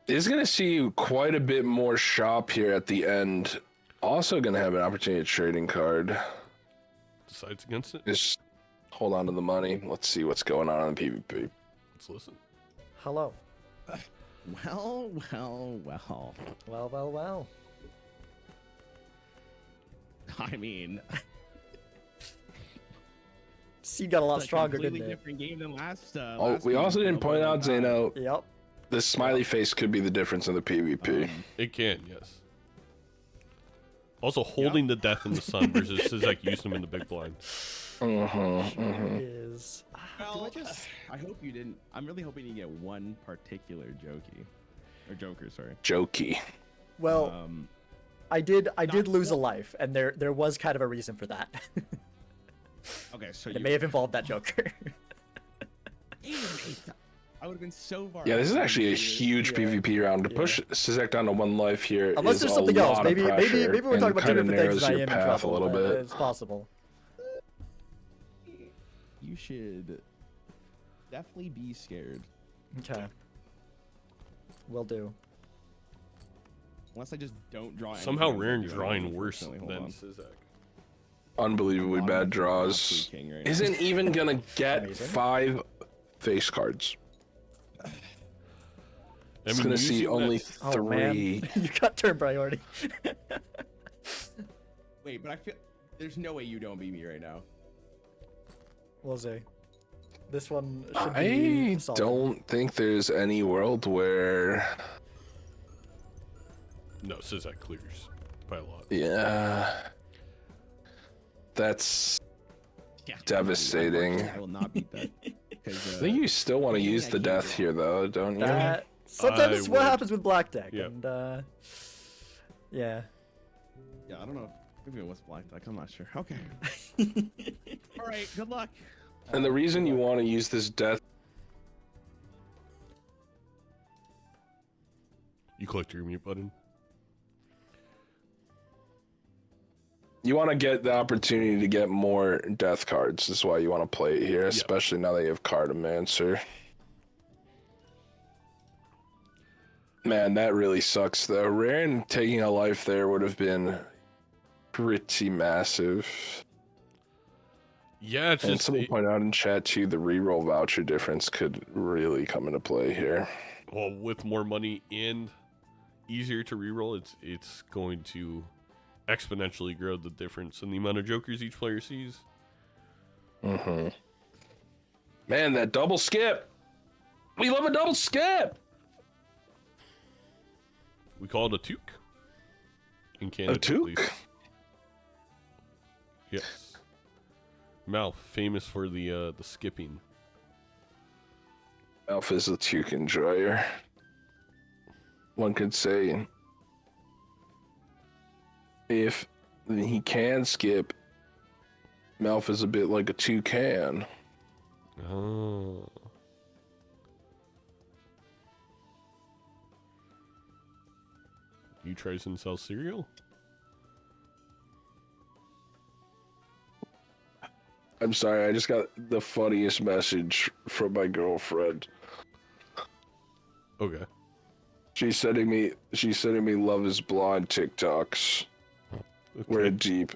Is going to see quite a bit more shop here at the end. Also going to have an opportunity trading card. Decides against it? Just hold on to the money. Let's see what's going on in PvP. Let's listen. Hello. Well. Well. I mean, Seed got a lot it's stronger, completely didn't it? different game than last. We also didn't point out, Zeno, Yep. the smiley face could be the difference in the PvP. It can, yes. Also, holding the death in the sun versus Sizaak using him in the big blind. Is. Well, I hope you didn't. I'm really hoping you get one particular Joker, sorry. Jokey. Well, I did lose a life, and there was kind of a reason for that. Okay, so It may have involved that Joker. I would have been so far. Yeah, this is ahead actually a of you. huge PvP round. To push Sizaak down to 1 life here Unless is there's a something else. lot of Maybe we're pressure talking and about two kinda different things. narrows I am your in path trouble. a little bit. It's possible. You should definitely be scared. Okay. Will do. Unless I just don't draw. Somehow anything, Rarran I'm gonna drawing do it. worse Hold than on. Sizaak. Unbelievably I'm bad on draws. King right now. Isn't even gonna get Amazing. 5 face cards. It's gonna see using only that- Oh 3. man, you got turn priority. Wait, but I feel there's no way you don't beat me right now. We'll see. This one should I be solid. don't think there's any world where. No, Sizaak clears by a lot. Yeah. That's. Yeah, Devastating. I will not beat that. I think you still want to use the death here, though, don't you? That sometimes it's what would. happens with black deck, Yeah. and yeah. Yeah, I don't know. Maybe it was black deck. I'm not sure. Okay. All right. Good luck. And the reason you want to use this death You clicked your mute button. You want to get the opportunity to get more death cards. This is why you want to play it here, especially now that you have Cartomancer. Man, that really sucks, though. Rarran taking a life there would have been pretty massive. Yeah, it's And just... someone pointed out in chat, too, the reroll voucher difference could really come into play here. Well, with more money and easier to reroll, it's going to exponentially grow the difference in the amount of jokers each player sees. Mm-hmm. Man, that double skip! We love a double skip! We call it a toque. In Canada, A toque? Yes. Mouth, famous for the skipping. Alpha's a toque enjoyer. One could say, if he can skip, Malf is a bit like a toucan. Oh. You tries and sells cereal? I'm sorry, I just got the funniest message from my girlfriend. Okay. She's sending me Love is Blind TikToks. Okay. We're deep.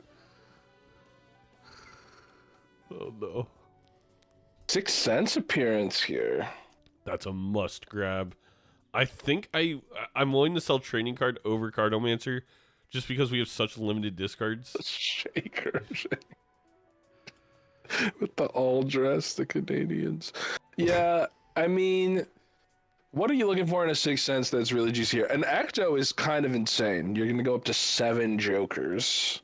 Oh no. 6 cents appearance here. That's a must grab. I think I'm willing to sell training card over Cartomancer just because we have such limited discards. Shaker. With the all dress, the Canadians. Yeah, I mean, what are you looking for in a 6 cents that's really juicy here? An Ecto is kind of insane. You're going to go up to 7 jokers.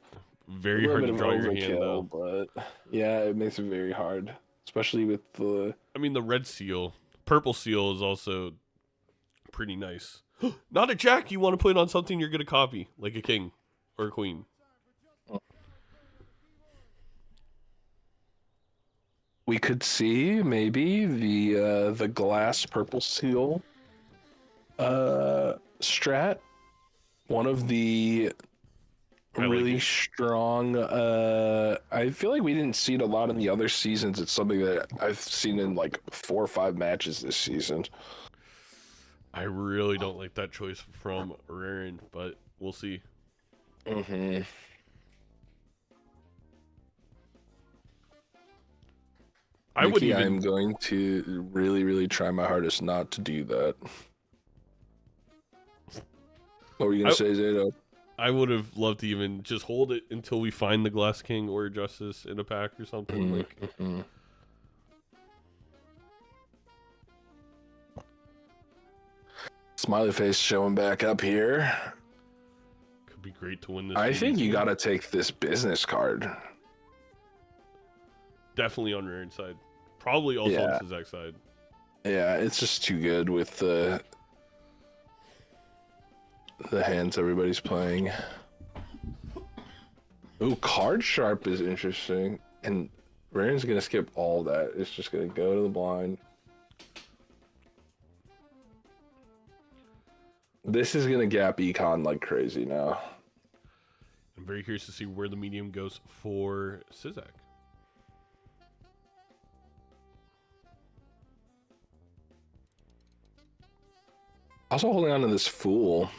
Very hard to draw your hand, though. But yeah, it makes it very hard. Especially with the... I mean, the red seal. Purple seal is also pretty nice. Not a jack you want to put on something you're going to copy, like a king or a queen. We could see maybe the glass purple seal strat. One of the really strong. I feel like we didn't see it a lot in the other seasons. It's something that I've seen in like 4 or 5 matches this season. I really don't like that choice from Rarran, but we'll see. Mm-hmm. I'm going to really, really try my hardest not to do that. What were you gonna say, Zato? I would have loved to even just hold it until we find the Glass King or Justice in a pack or something. Mm-hmm. Smiley face showing back up here. Could be great to win this. I think you gotta take this business card. Definitely on Rarran's side. Probably also on Sizaak's side. Yeah, it's just too good with the hands everybody's playing. Ooh, Card Sharp is interesting. And Rarran's gonna skip all that. It's just gonna go to the blind. This is gonna gap Econ like crazy now. I'm very curious to see where the medium goes for Sizaak. Also holding on to this Fool.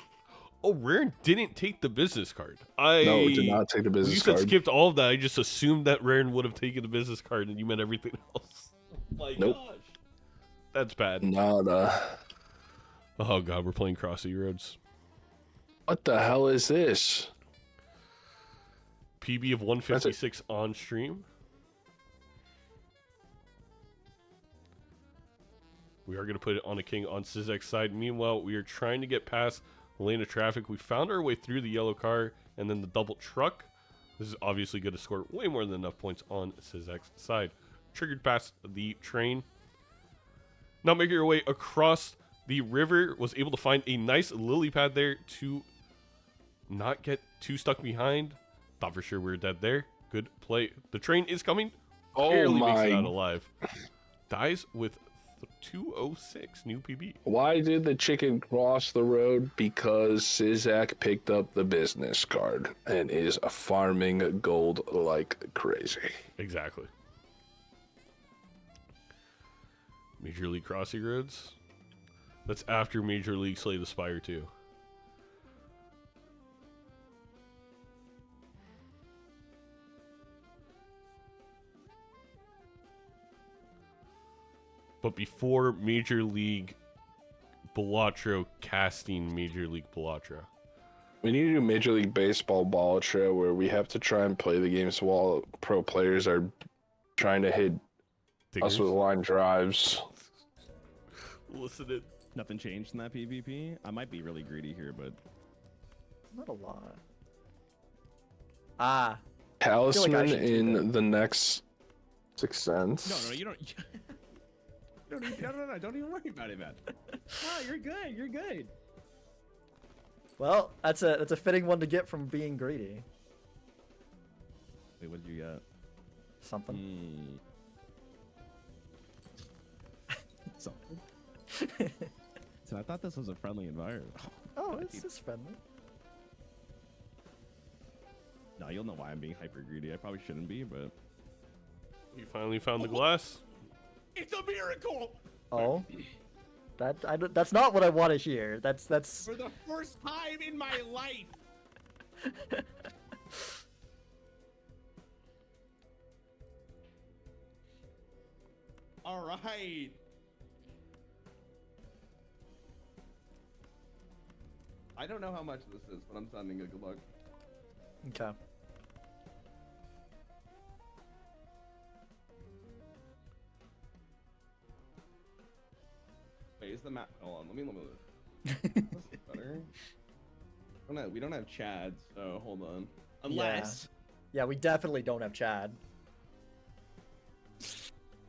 Oh, Rarran didn't take the business card. No, did not take the business card. You said skipped all of that. I just assumed that Rarran would have taken the business card and you meant everything else. Oh my gosh. That's bad. Nada. Oh god, we're playing Crossy Roads. What the hell is this? PB of 156 on stream. We are going to put it on a king on Sizaak's side. Meanwhile, we are trying to get past the lane of traffic. We found our way through the yellow car and then the double truck. This is obviously going to score way more than enough points on Sizaak's side. Triggered past the train. Now making your way across the river. Was able to find a nice lily pad there to not get too stuck behind. Thought for sure we were dead there. Good play. The train is coming. Oh Barely my. makes it out alive. Dies with 206 new PB. Why did the chicken cross the road? Because Sizaak picked up the business card and is farming gold like crazy. Exactly. Major League Crossing Roads. That's after Major League Slay the Spire 2. But before Major League Balatro casting Major League Balatro. We need to do Major League Baseball Balatro where we have to try and play the games while pro players are trying to hit us with line drives. Listen it. Nothing changed in that PvP. I might be really greedy here, but Not a lot. Ah. Talisman should do in the next Sixth Sense. no, you don't. Don't even worry about it, man. No, you're good. You're good. Well, that's a fitting one to get from being greedy. Wait, what did you got? Something. Something. So I thought this was a friendly environment. Oh, it's friendly. No, you'll know why I'm being hyper greedy. I probably shouldn't be, but You finally found the glass? it's a miracle. Oh. That's not what I want to hear. That's For the first time in my life. All right. I don't know how much this is, but I'm sending a good luck. okay. Wait, is the map? Hold on, let me look. This is better. We don't have Chad, so hold on. Unless Yeah, we definitely don't have Chad.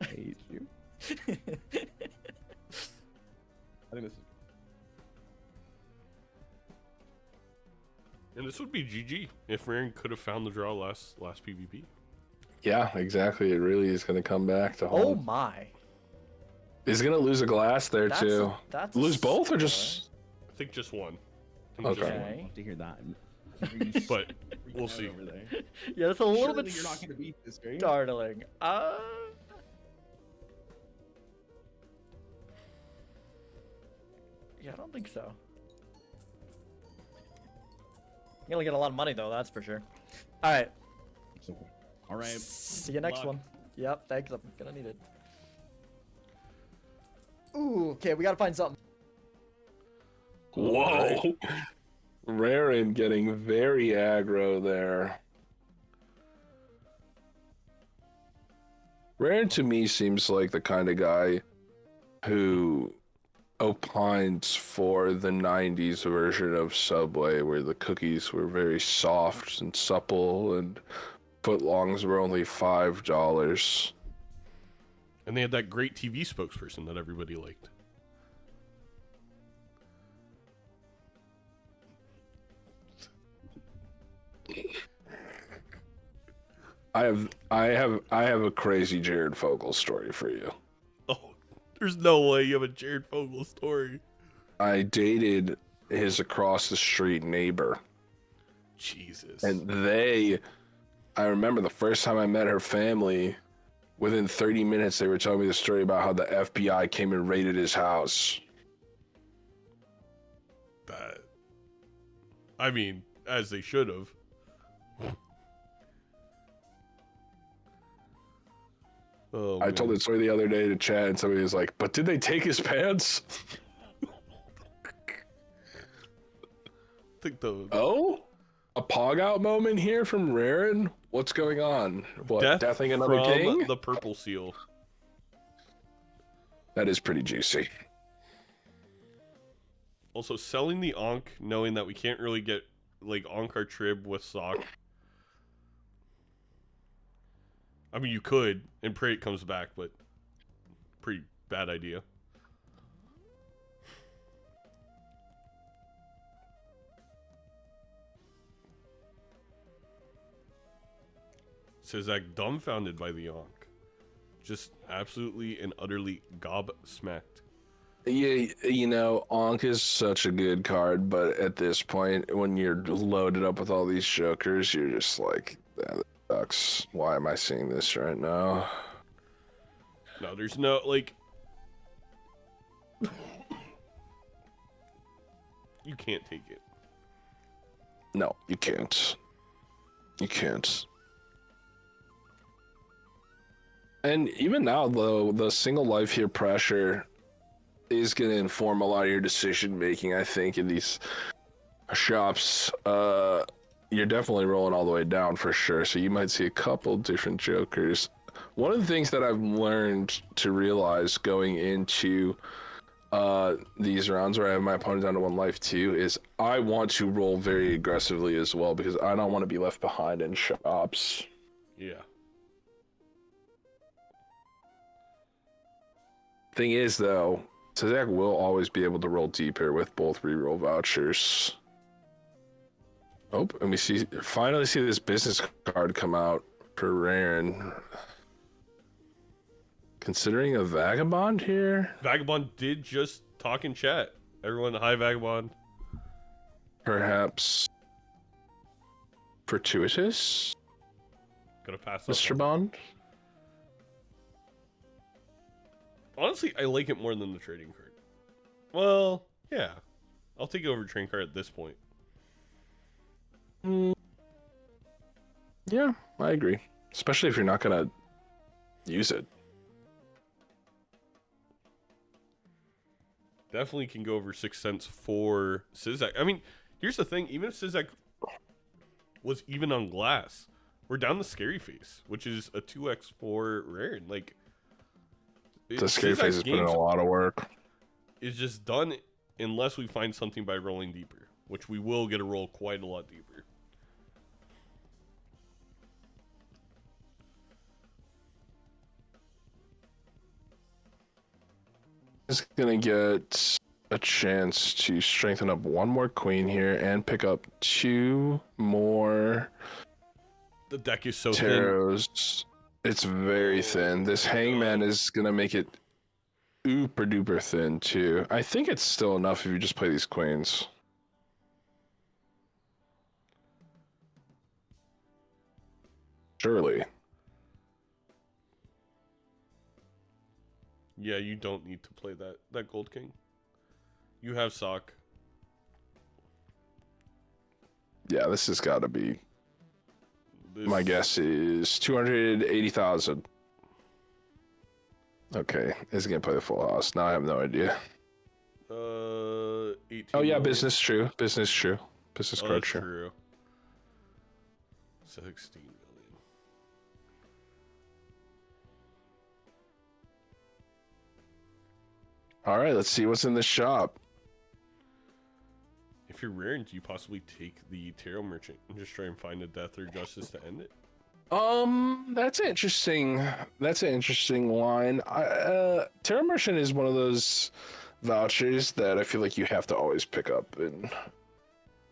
I hate you. I think this is. And this would be GG if Rarran could have found the draw last PvP. Yeah, exactly. It really is going to come back to Oh home. my. He's going to lose a glass there, That's too. that's Lose both or just... I think just one. I think just Okay. one. Okay. Love to hear that. But we'll see. Over there. Yeah, that's a little Surely bit you're not gonna beat this, right? startling. Yeah, I don't think so. You're gonna get a lot of money though, that's for sure. All right. All right. See you next luck. one. Yep, thanks. I'm gonna need it. Ooh, okay, we gotta find something. Whoa! Rarran getting very aggro there. Rarran to me seems like the kind of guy who opines for the 90s version of Subway where the cookies were very soft and supple and footlongs were only $5. And they had that great TV spokesperson that everybody liked. I have a crazy Jared Fogle story for you. Oh, there's no way you have a Jared Fogle story. I dated his across the street neighbor. Jesus. And I remember the first time I met her family, within 30 minutes, they were telling me the story about how the FBI came and raided his house. That, I mean, as they should have. Oh, I told man. that story the other day to Chad, and somebody was like, but did they take his pants? think the Oh? A pog out moment here from Rarran? What's going on? What, deathing another from king? the purple seal. That is pretty juicy. Also, selling the Ankh, knowing that we can't really get, like, Ankh our Trib with Sock. I mean, you could, and pray it comes back, but pretty bad idea. Sizaak dumbfounded by the Ankh. just absolutely and utterly gobsmacked. Yeah, you know, Ankh is such a good card, but at this point, when you're loaded up with all these jokers, you're just like, that sucks. Why am I seeing this right now? No, there's no, like... You can't take it. No, you can't. You can't. And even now, though, the single life here pressure is going to inform a lot of your decision making, I think, in these shops. You're definitely rolling all the way down for sure, so you might see a couple different jokers. One of the things that I've learned to realize going into these rounds where I have my opponent down to 1 life too is I want to roll very aggressively as well, because I don't want to be left behind in shops. Yeah. Thing is, though, Sizaak will always be able to roll deeper with both reroll vouchers. Oh, and we finally see this business card come out for Rarran. Considering a Vagabond here? Vagabond did just talk in chat. Everyone, hi, Vagabond. Perhaps fortuitous, Gonna pass Mr. up. Bond? Honestly, I like it more than the trading card. Well, yeah. I'll take it over trading card at this point. Yeah, I agree. Especially if you're not gonna use it. Definitely can go over 6 cents for Sizaak. I mean, here's the thing. Even if Sizaak was even on glass, we're down the scary face, which is a 2x for Rarran. Like, The scary face has put in a lot of work. It's just done unless we find something by rolling deeper, which we will get a roll quite a lot deeper. Is gonna get a chance to strengthen up 1 more queen here and pick up 2 more The deck is so tarots. It's very thin. This hangman is gonna make it super duper thin too. I think it's still enough if you just play these queens. Surely. Yeah, you don't need to play that Gold King. You have Sock. Yeah, this has got to be. My guess is 280,000. Okay, is he gonna play the full house? Now I have no idea. 18 Oh yeah, million. business true. Business true. Business card That's true. true. 16 million. All right, let's see what's in the shop. If you're rare, do you possibly take the Tarot Merchant and just try and find a death or justice to end it? That's interesting. That's an interesting line. Terra Merchant is one of those vouchers that I feel like you have to always pick up in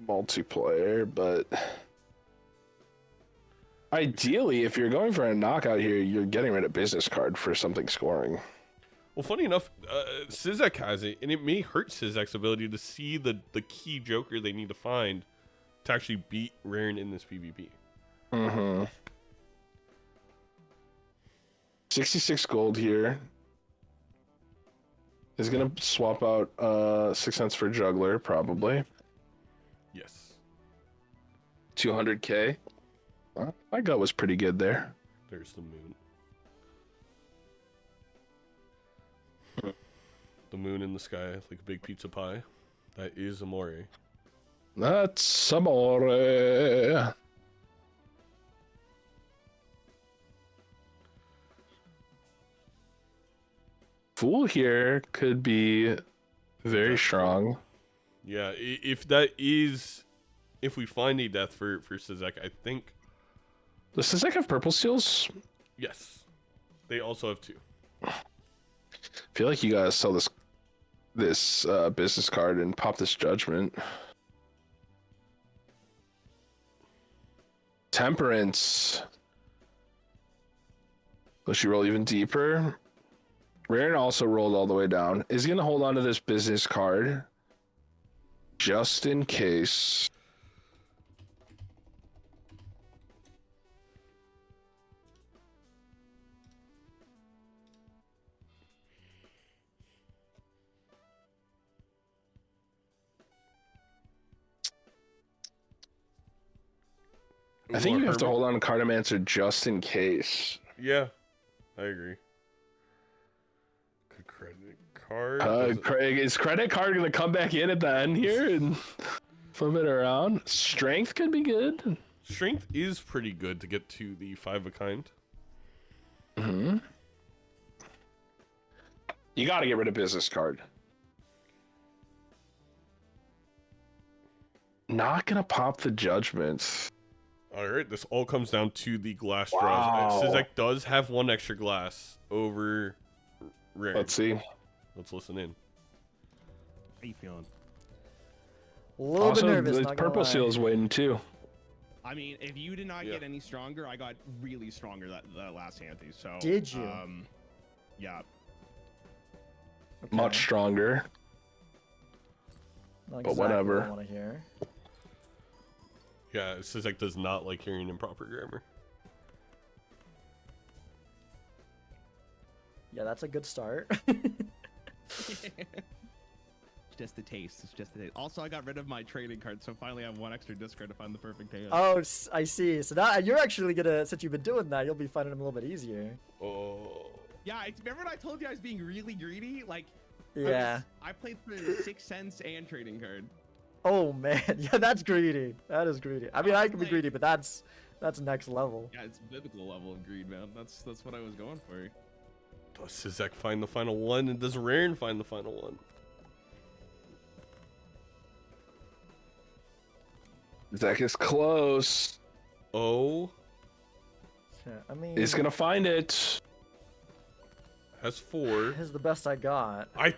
multiplayer, but ideally, if you're going for a knockout here, you're getting rid of business card for something scoring. Well, funny enough, Sizaak has it, and it may hurt Sizaak's ability to see the key joker they need to find to actually beat Rarran in this PvP. Mm-hmm. 66 gold here. Is gonna swap out 6 cents for juggler, probably. Yes. 200k. My gut was pretty good there. There's the moon. The moon in the sky, like a big pizza pie. That is amore. That's amore. Fool here could be very strong. Yeah, if we find a death for Sizaak, I think. Does Sizaak have purple seals? Yes. They also have 2. I feel like you gotta sell this business card and pop this judgment. Temperance. Let's you roll even deeper. Rarran also rolled all the way down. Is going to hold on to this business card just in case. I think you have to hold on to Cartomancer just in case. Yeah, I agree. Good credit card. Is credit card going to come back in at the end here and flip it around? Strength could be good. Strength is pretty good to get to the 5 of a kind. Mm-hmm. You got to get rid of business card. Not going to pop the judgments. All right, this all comes down to the glass draws. Wow. Sizaak does have 1 extra glass over Rarran. Let's see. Let's listen in. How you feeling? A little bit nervous. The not gonna purple lie. seal's waiting too. I mean, if you did not get any stronger, I got really stronger that last ante. So Did you? Yeah. Okay. Much stronger. Not but exactly whatever. What I want to hear. Yeah, Sizaak does not like hearing improper grammar. Yeah, that's a good start. Just a taste. It's just a taste. Also, I got rid of my trading card, so finally I have 1 extra discard to find the perfect hand. Oh, I see. So now you're actually gonna, since you've been doing that, you'll be finding them a little bit easier. Oh. Yeah, remember when I told you I was being really greedy? Like, Yeah. I played for 6 cents and trading card. Oh man, yeah, that's greedy. That is greedy. I mean, I can be greedy, but that's next level. Yeah, it's biblical level of greed, man. That's what I was going for. Does Sizaak find the final 1, and does Rarran find the final 1? Zach is close. Oh. Yeah, I mean, He's gonna find it. Has 4. This is the best I got. I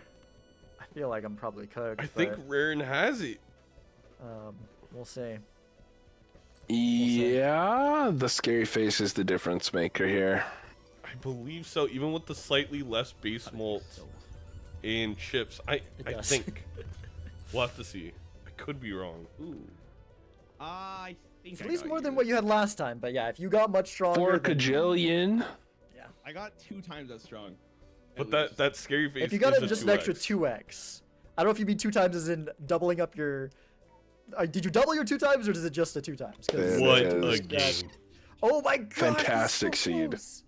feel like I'm probably cooked. think Rarran has it. We'll see. Yeah, the scary face is the difference maker here. I believe so, even with the slightly less base malt and chips. I does. think. We'll have to see. I could be wrong. Ooh. I think It's at least more than what you had last time, but yeah, if you got much stronger. 4 then- kajillion. Yeah. I got 2 times as strong. But that scary face If you got is it a just 2x. an extra 2x. I don't know if you mean 2 times as in doubling up your. Did you double your 2 times or is it just a 2 times? 'Cause- What It a is. game. Oh my god! Fantastic this is so seed. close.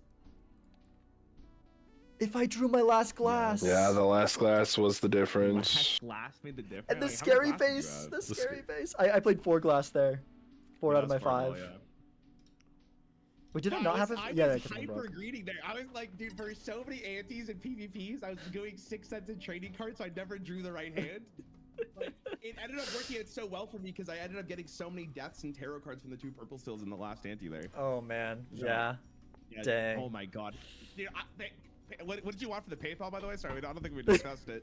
If I drew my last glass. Yeah, the last glass was the difference. Glass made the difference. And the Like, how scary many glasses face. do you The have? scary face. I played 4 glass there. 4 out of my That's far 5. low, yeah. Wait, did it No, not have it? I Yeah, was that hyper greedy there. I was like, dude, for so many antes and PvPs, I was doing 6 cents in trading cards, so I never drew the right hand. But it ended up working out so well for me because I ended up getting so many deaths and tarot cards from the 2 purple stills in the last ante there. Oh man. So- Yeah. Yeah, Dang. Oh my god. Dude, what did you want for the PayPal, by the way? Sorry, I don't think we discussed it.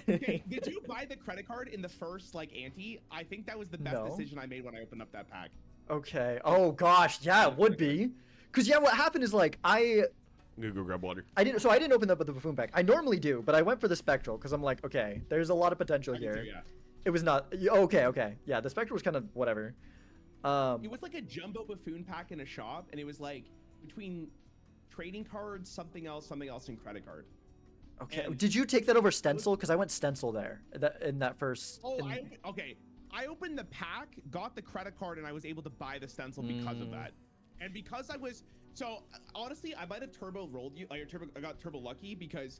Okay, did you buy the credit card in the first ante? I think that was the best No. decision I made when I opened up that pack. Okay. Oh gosh. Yeah, it would be. Cause yeah, what happened is like I'm gonna go grab water. I didn't open up with the buffoon pack. I normally do, but I went for the spectral because I'm like, okay, there's a lot of potential I did here. too, yeah. It was not. Okay. Yeah, the spectral was kind of whatever. It was like a jumbo buffoon pack in a shop, and it was like between trading cards, something else, and credit card. Okay. and- Did you take that over stencil? Because I went stencil there. In that first. Oh, in- I opened the pack, got the credit card, and I was able to buy the stencil because of that. And because I was honestly, I might have turbo rolled you. I got turbo lucky because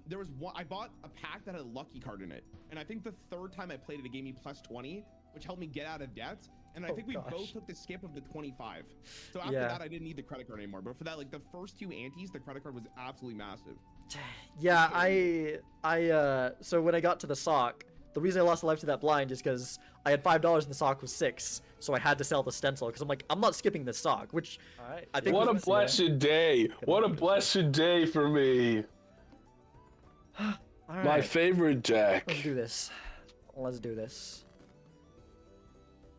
there was one. I bought a pack that had a lucky card in it, and I think the 3rd time I played it, it gave me plus 20, which helped me get out of debt. And I think we both took the skip of the 25. So after that, I didn't need the credit card anymore. But for that, like the first 2 antes, the credit card was absolutely massive. Yeah, so when I got to the sock, the reason I lost a life to that blind is because I had $5 and the sock was 6, so I had to sell the stencil because I'm like, I'm not skipping this sock, which I think What a was- blessed day. What a blessed day for me. All My right, favorite deck. let's do this. Let's do this.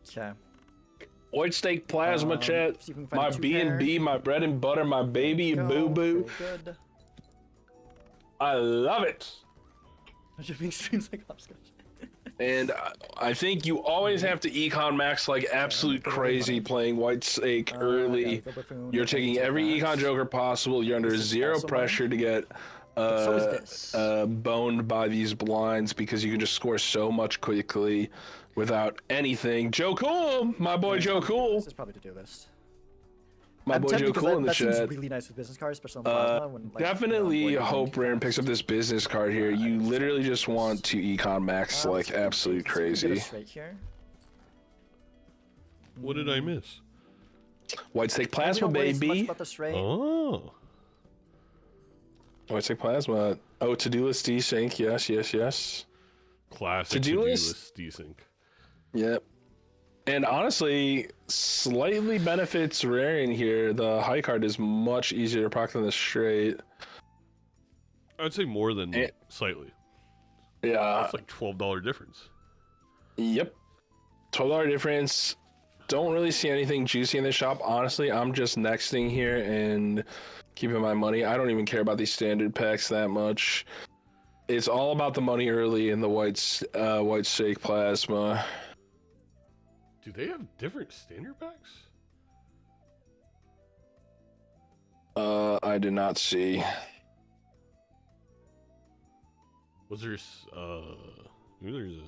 Okay. White Steak Plasma, chat. see if we can find My a two-pair. B&B, my bread and butter, my baby, Go, boo-boo. very good. I love it. Shipping streams like hopscotch. And I think you always have to econ max like absolute crazy playing White Steak early. You're taking every econ joker possible. You're under zero pressure to get So is this. boned by these blinds because you can just score so much quickly without anything. Joe Cool, my boy Joe Cool. This is probably to do list. My boy Joe Cool in the that seems chat. really nice with business cards, especially on Plasma. When, like, Definitely you know, hope Rarran picks up this business card here. You literally just want to econ max like absolute crazy. Straight here. What did I miss? White Steak I Plasma, don't worry so much baby. about the straight. Oh. White Steak Plasma. Oh, to-do list desync. Yes. Classic To-do to-do list? list desync. Yep. And honestly, slightly benefits Rarran here. The high card is much easier to proc than the straight. I'd say more than slightly. Yeah. It's like $12 difference. Yep. $12 difference. Don't really see anything juicy in the shop. Honestly, I'm just nexting here and keeping my money. I don't even care about these standard packs that much. It's all about the money early in the White Steak Plasma. Do they have different standard packs? I did not see. Was there maybe there's a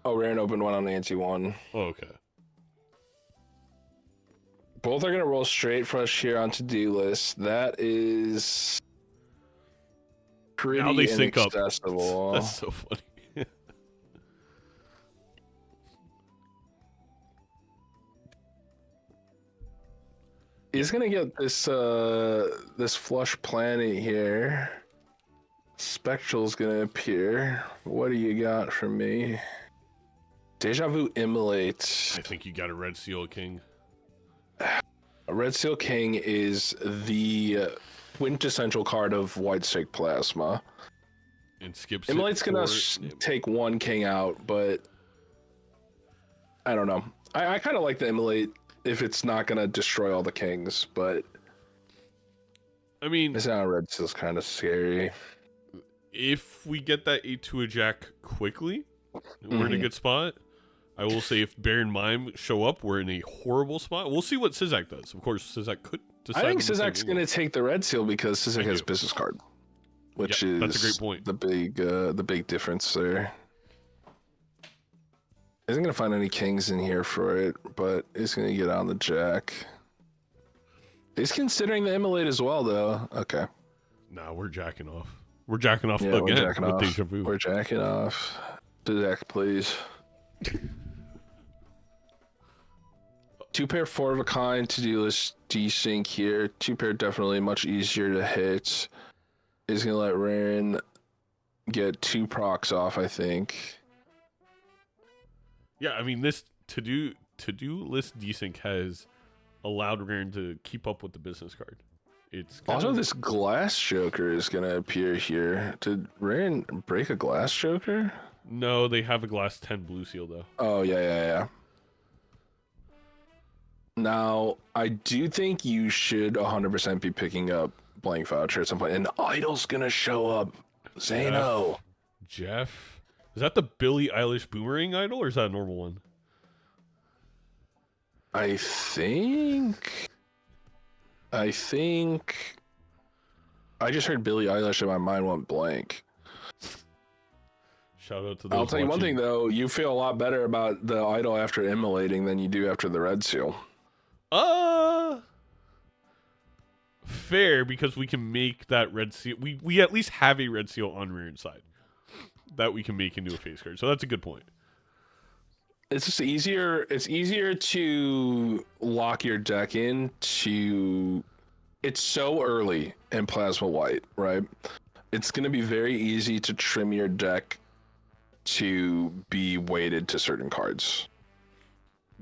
Oh, Rarran opened one on the NT1. Oh, okay. Both are gonna roll straight for us here on to-do list. That is pretty Now they sync up. inaccessible. That's so funny. He's gonna get this this flush planet here. Spectral's gonna appear. What do you got for me? Deja Vu Immolate. I think you got a Red Seal King. A Red Seal King is the quintessential card of White Steak Plasma. And skips Immolate's it gonna for- take one king out, but I don't know. I kind of like the Immolate if it's not gonna destroy all the kings, but I mean, this now Red Seal's kind of scary. if we get that 8 to a jack quickly, we're in a good spot. I will say if Baron Mime show up, we're in a horrible spot. We'll see what Sizaak does. Of course, Sizaak could decide. I think on the same Sizaak's gonna take the Red Seal because Sizaak has business card, which Yeah, is that's a great point. The big difference there. Isn't gonna find any kings in here for it, but he's gonna get on the jack. He's considering the Immolate as well, though. Okay. Nah, we're jacking off. We're jacking off Yeah, again we're jacking with off. Deja Vu. We're jacking off. Sizaak, please. 2-pair 4 of a kind to-do list desync here. 2-pair definitely much easier to hit. Is gonna let Rarran get 2 procs off, I think. Yeah, I mean this to-do list desync has allowed Rarran to keep up with the business card. It's Also, this glass joker is gonna appear here. Did Rarran break a glass joker? No, they have a glass 10 blue seal though. Oh yeah. Now, I do think you should 100% be picking up blank voucher at some point. And Idol's gonna show up. Zeno. Jeff, is that the Billie Eilish boomerang idol or is that a normal one? I think I just heard Billie Eilish and my mind went blank. Shout out to those I'll tell you one watching. thing though, you feel a lot better about the idol after immolating than you do after the red seal. Fair, because we can make that red seal. We at least have a red seal on rear side that we can make into a face card. So that's a good point. It's just easier. It's easier to lock your deck in to. It's so early in Plasma White, right? It's going to be very easy to trim your deck to be weighted to certain cards.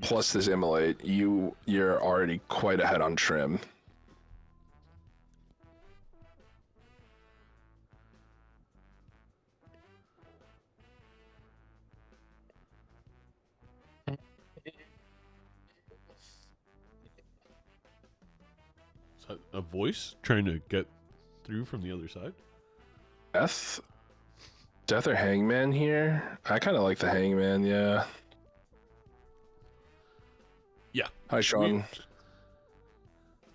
Plus this immolate, you're already quite ahead on trim. Is that a voice trying to get through from the other side? Death or Hangman here? I kind of like the Hangman, yeah. Yeah. Hi, Sean.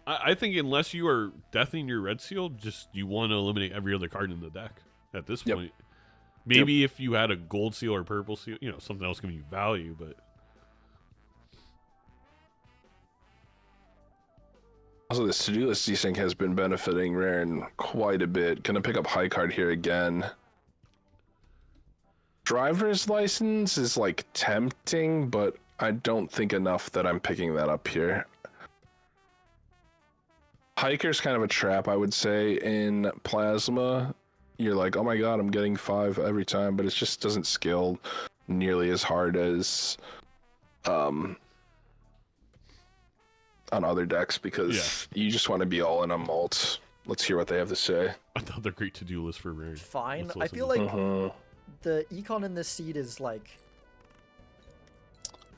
I think unless you are deathing your red seal, just you want to eliminate every other card in the deck at this Yep. point. Maybe if you had a gold seal or purple seal, something else giving you value, but Also, this to-do list desync has been benefiting Rarran quite a bit. Gonna pick up high card here again. Driver's license is like tempting, but I don't think enough that I'm picking that up here. Hiker's kind of a trap, I would say, in Plasma. You're like, oh my god, I'm getting 5 every time, but it just doesn't scale nearly as hard as on other decks because you just want to be all in on mult. Let's hear what they have to say. another great to-do list for Rare. Fine. Let's I listen. feel like the econ in this seed is like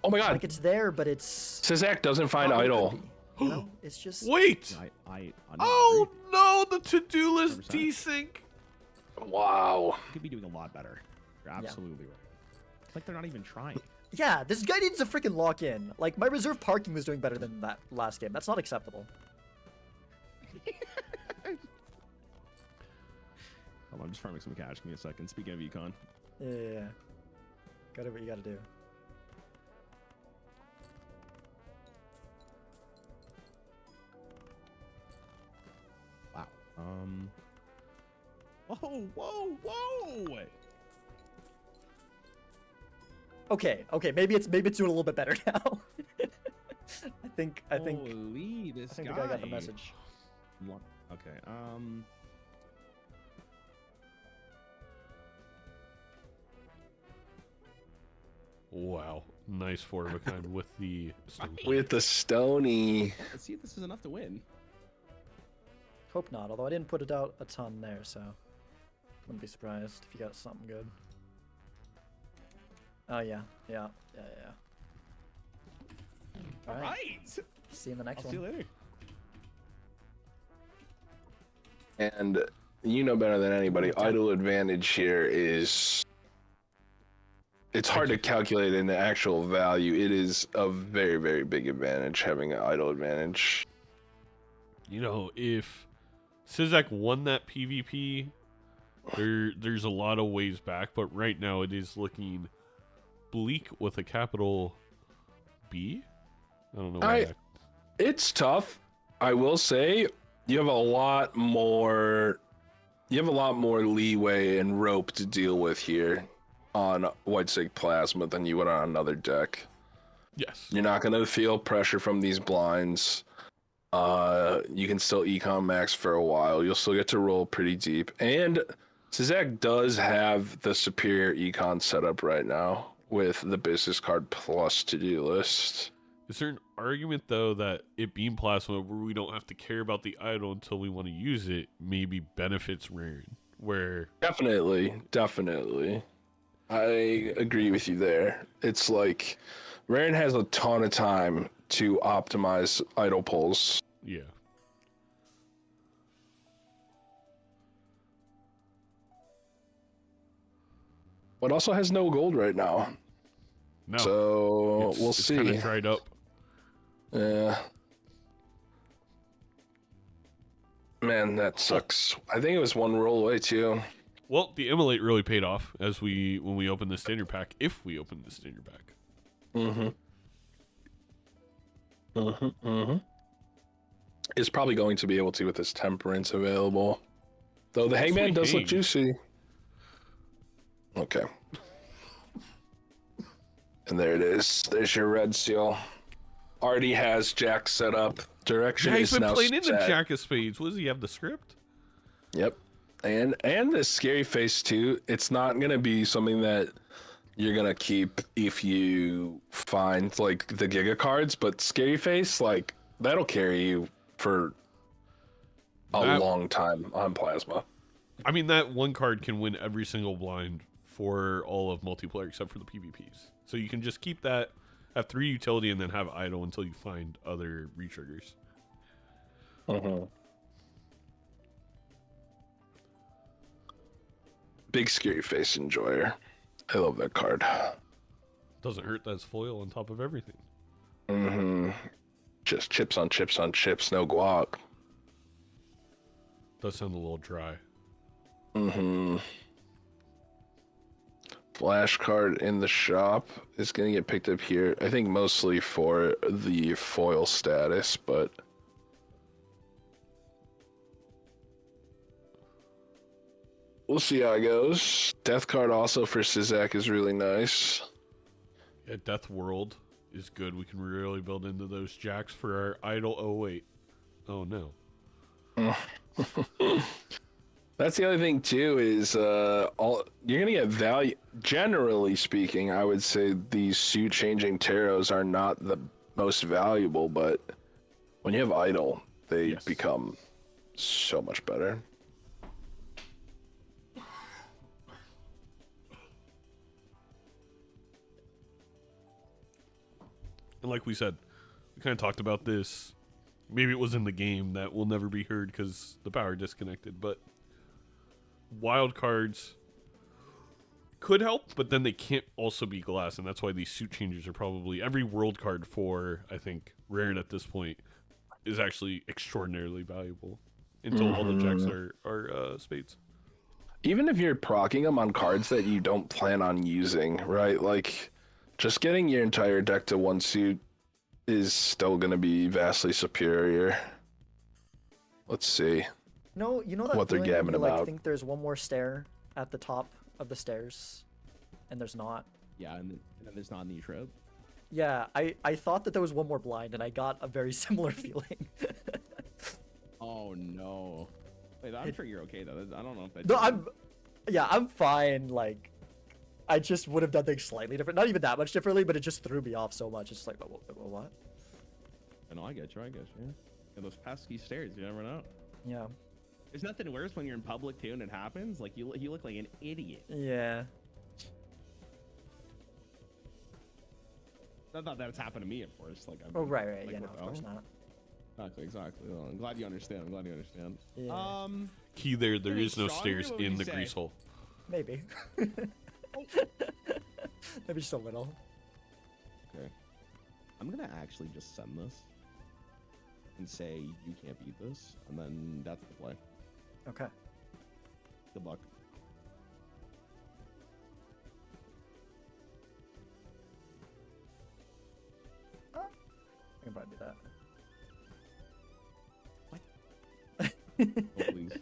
Oh my god, it's there, but it's Sizaak doesn't find not what it idle. could be, you know? It's just Wait! I'm Oh no, the to-do list 100%. desync. Wow. Could be doing a lot better. You're absolutely right. It's like they're not even trying. yeah. This guy needs to freaking lock in. Like my reserve parking was doing better than that last game. That's not acceptable. Hold on, I'm just farming some cash. Give me a second. Speaking of econ. Yeah. Gotta what you gotta do. Wow. Whoa, whoa, whoa! Okay, maybe it's doing a little bit better now. I think Holy, this I think guy. the guy got the message. Okay. Wow, nice four of a kind with the stone. With the Stony. Let's see if this is enough to win. Hope not, although I didn't put it out a ton there, so wouldn't be surprised if you got something good. Oh yeah. All Alright. right. See you in the next I'll see you one. later. And you know better than anybody, idle advantage here is... It's hard to calculate in the actual value. It is a very, very big advantage having an idle advantage. If Sizaak won that PvP, there's a lot of ways back, but right now it is looking bleak with a capital B. I don't know why. It's tough. I will say you have a lot more leeway and rope to deal with here on White Sig Plasma than you would on another deck. Yes. You're not going to feel pressure from these blinds. You can still econ max for a while. You'll still get to roll pretty deep. And Sizaak does have the superior econ setup right now with the business card plus to-do list. Is there an argument, though, that it being Plasma, where we don't have to care about the idol until we want to use it, maybe benefits Rarran? Where Definitely. I agree with you there. It's like Rarran has a ton of time to optimize idle pulls. yeah. But also has no gold right now. No. So we'll it's see. kind of dried up. Yeah. Man, that sucks. I think it was one roll away too. Well, the immolate really paid off when we opened the standard pack. If we opened the standard pack. Is probably going to be able to with this temperance available. Though the Hangman Sweet does look Hang. juicy. Okay. And there it is. There's your red seal. Already has Jack set up. Direction Yeah, is he's been now playing in the set. Jack of Spades. What does he have, the script? Yep. And the scary face too. It's not gonna be something that you're gonna keep if you find like the Giga cards, but scary face, like that'll carry you for a That- long time on Plasma. I mean, that one card can win every single blind for all of multiplayer except for the PvPs. So you can just keep that, have 3 utility, and then have idle until you find other retriggers. Uh-huh. Big scary face enjoyer. I love that card. Doesn't hurt that's foil on top of everything. Mm-hmm. Just chips on chips on chips, no guac. Does sound a little dry. Mm-hmm. Flash card in the shop is gonna get picked up here. I think mostly for the foil status, but we'll see how it goes. Death card also for Sizaak is really nice. Yeah, Death World is good. We can really build into those jacks for our idle. Oh wait. Oh no. That's the other thing too is all you're gonna get value. Generally speaking, I would say these suit changing tarots are not the most valuable, but when you have idle, they Yes. become so much better. And like we said, we kind of talked about this. Maybe it was in the game that will never be heard because the power disconnected. But wild cards could help, but then they can't also be glass, and that's why these suit changes are probably every world card for I think Rarran at this point is actually extraordinarily valuable until all the jacks are spades. Even if you're proccing them on cards that you don't plan on using, right? Like, just getting your entire deck to one suit is still going to be vastly superior. Let's see. No, you know that What they're feeling when gabbing you like about. think there's one more stair at the top of the stairs, and there's not. Yeah, and then there's not any trope. Yeah, I thought that there was one more blind, and I got a very similar feeling. Oh no. Wait, I'm sure you're okay though. I don't know if that. No, I'm fine. Like, I just would have done things slightly different. Not even that much differently, but it just threw me off so much. It's like, what? I know. I get you. Yeah, those pesky stairs. You never know. Yeah. There's nothing worse when you're in public too and it happens. Like you look like an idiot. Yeah. I thought that was happened to me at first. Like, Oh, right. like, Yeah, no, what of the course hell? not. Exactly. Well, I'm glad you understand. Yeah. Key there Pretty is no strong, stairs what would in you the say? grease hole. Maybe. Maybe just a little. Okay. I'm gonna actually just send this and say you can't beat this, and then that's the play. Okay. Good luck. I can probably do that. Oh, please.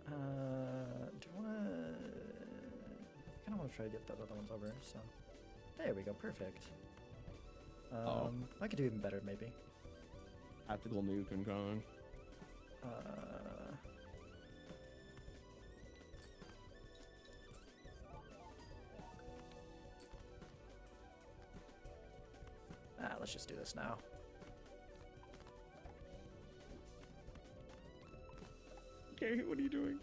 Do you wanna? I kind of want to try to get those other ones over. So, there we go. Perfect. I could do even better, maybe. Tactical nuke incoming. Let's just do this now. Okay, what are you doing?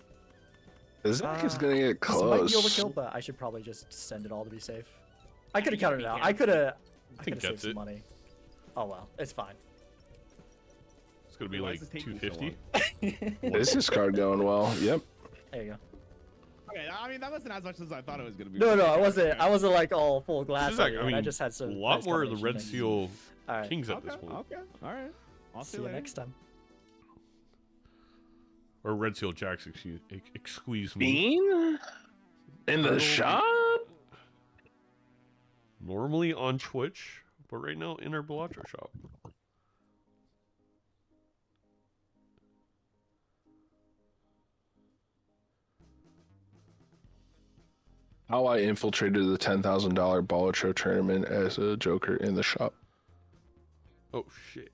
Sizaak is gonna get This might be close. overkill, but I should probably just send it all to be safe. I could have counted it out. I could have think saved that's some it. money. Oh well, it's fine. It's gonna be Why like is this taking so 250. Is this card going well? Yep. There you go. Okay, I mean that wasn't as much as I thought it was gonna be. No, I wasn't. I wasn't like all full glass. This is like, on it, I mean, I just had some. a lot nice more of the combination Red things. Seal All right. Kings at Okay, this point. okay, all right. I'll See you next time. Or Red Seal Jacks, excuse me. Bean in the shop. Normally on Twitch, but right now in our Balatro shop. How I infiltrated the $10,000 Balatro tournament as a Joker in the shop. Oh shit.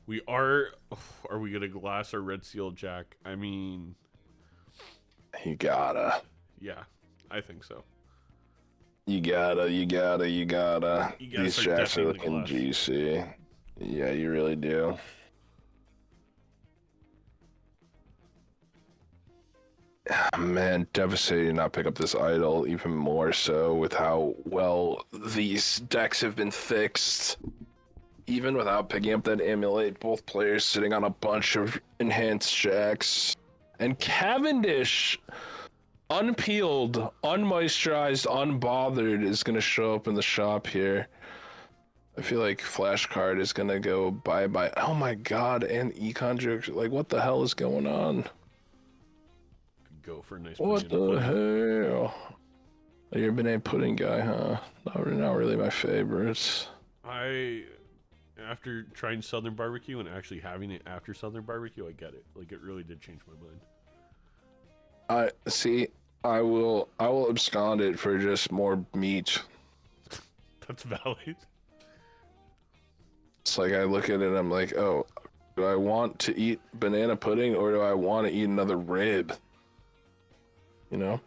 We are we gonna glass our Red Seal Jack? I mean, You gotta. yeah, I think so. You gotta. You gotta These start jacks are deafening the looking glass. juicy. Yeah, you really do. Man, devastating to not pick up this idol, even more so with how well these decks have been fixed. even without picking up that amulet, both players sitting on a bunch of enhanced jacks. And Cavendish, unpeeled, unmoisturized, unbothered, is going to show up in the shop here. I feel like Flashcard is going to go bye-bye. Oh my god, and Econ jokes. Like, what the hell is going on? Go for a nice What banana the pudding. hell? You're a banana pudding guy, huh? Not really my favorites. After trying Southern barbecue and actually having it after Southern barbecue, I get it. Like, it really did change my mind. I will abscond it for just more meat. That's valid. It's like I look at it and I'm like, oh, do I want to eat banana pudding or do I want to eat another rib? You know?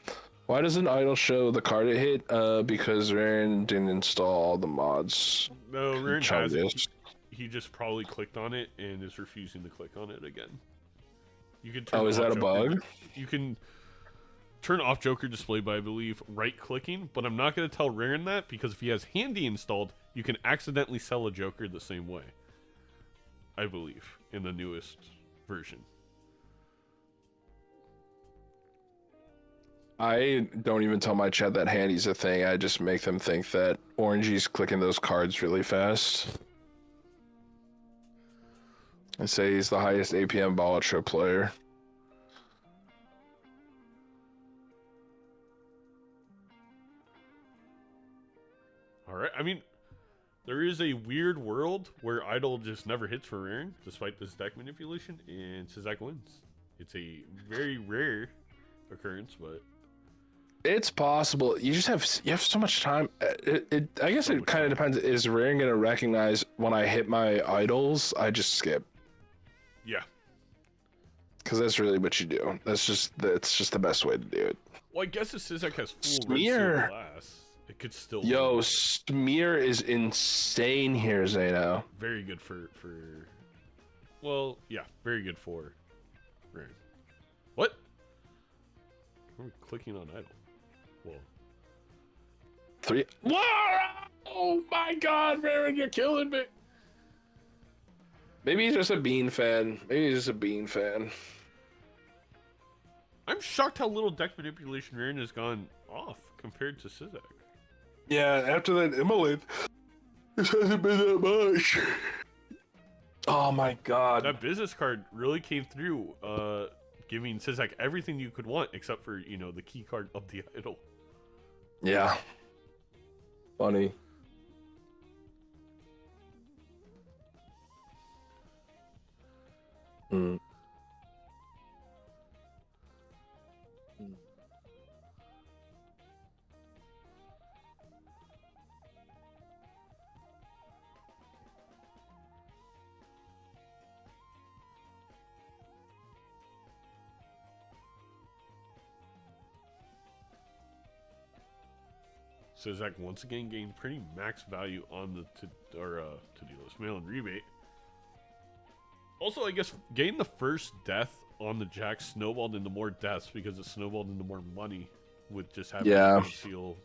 Why doesn't Idle show the card it hit? Because Rarran didn't install all the mods. No, Rarran has Charges. it. He just probably clicked on it and is refusing to click on it again. You can turn Oh, is off that a Joker. bug? You can turn off Joker display by, I believe, right-clicking, but I'm not going to tell Rarran that because if he has Handy installed, you can accidentally sell a Joker the same way. I believe, in the newest version. I don't even tell my chat that Handy's a thing. I just make them think that Orangey's clicking those cards really fast. I say he's the highest APM Balatro player. Alright, I mean, there is a weird world where Idol just never hits for Rarran, despite this deck manipulation, and Sizaak wins. It's a very rare occurrence, but... It's possible. You have so much time. I guess So it much kind of time. depends. Is Rarran gonna recognize when I hit my idols? I just skip Yeah. because that's really what you do. That's just the best way to do it. Well, I guess if Sizaak has full Smear. red seal glass, it could still Yo, be Smear is insane here, Zeno. very good for... Well, yeah, very good for Rarran. What? Are we clicking on Idol? Whoa. 3. Whoa! Oh my God, Rarran, you're killing me. Maybe he's just a Bean fan. I'm shocked how little deck manipulation Rarran has gone off compared to Sizaak. Yeah, after that Emily, this hasn't been that much. Oh my God. That business card really came through, giving Sizaak everything you could want except for, you know, the key card of the idol. Yeah. Funny. Hmm. Sizaak once again gained pretty max value on the to-do list mail and rebate. Also, I guess getting the first death on the Jack snowballed into more deaths because it snowballed into more money with just having Yeah. gold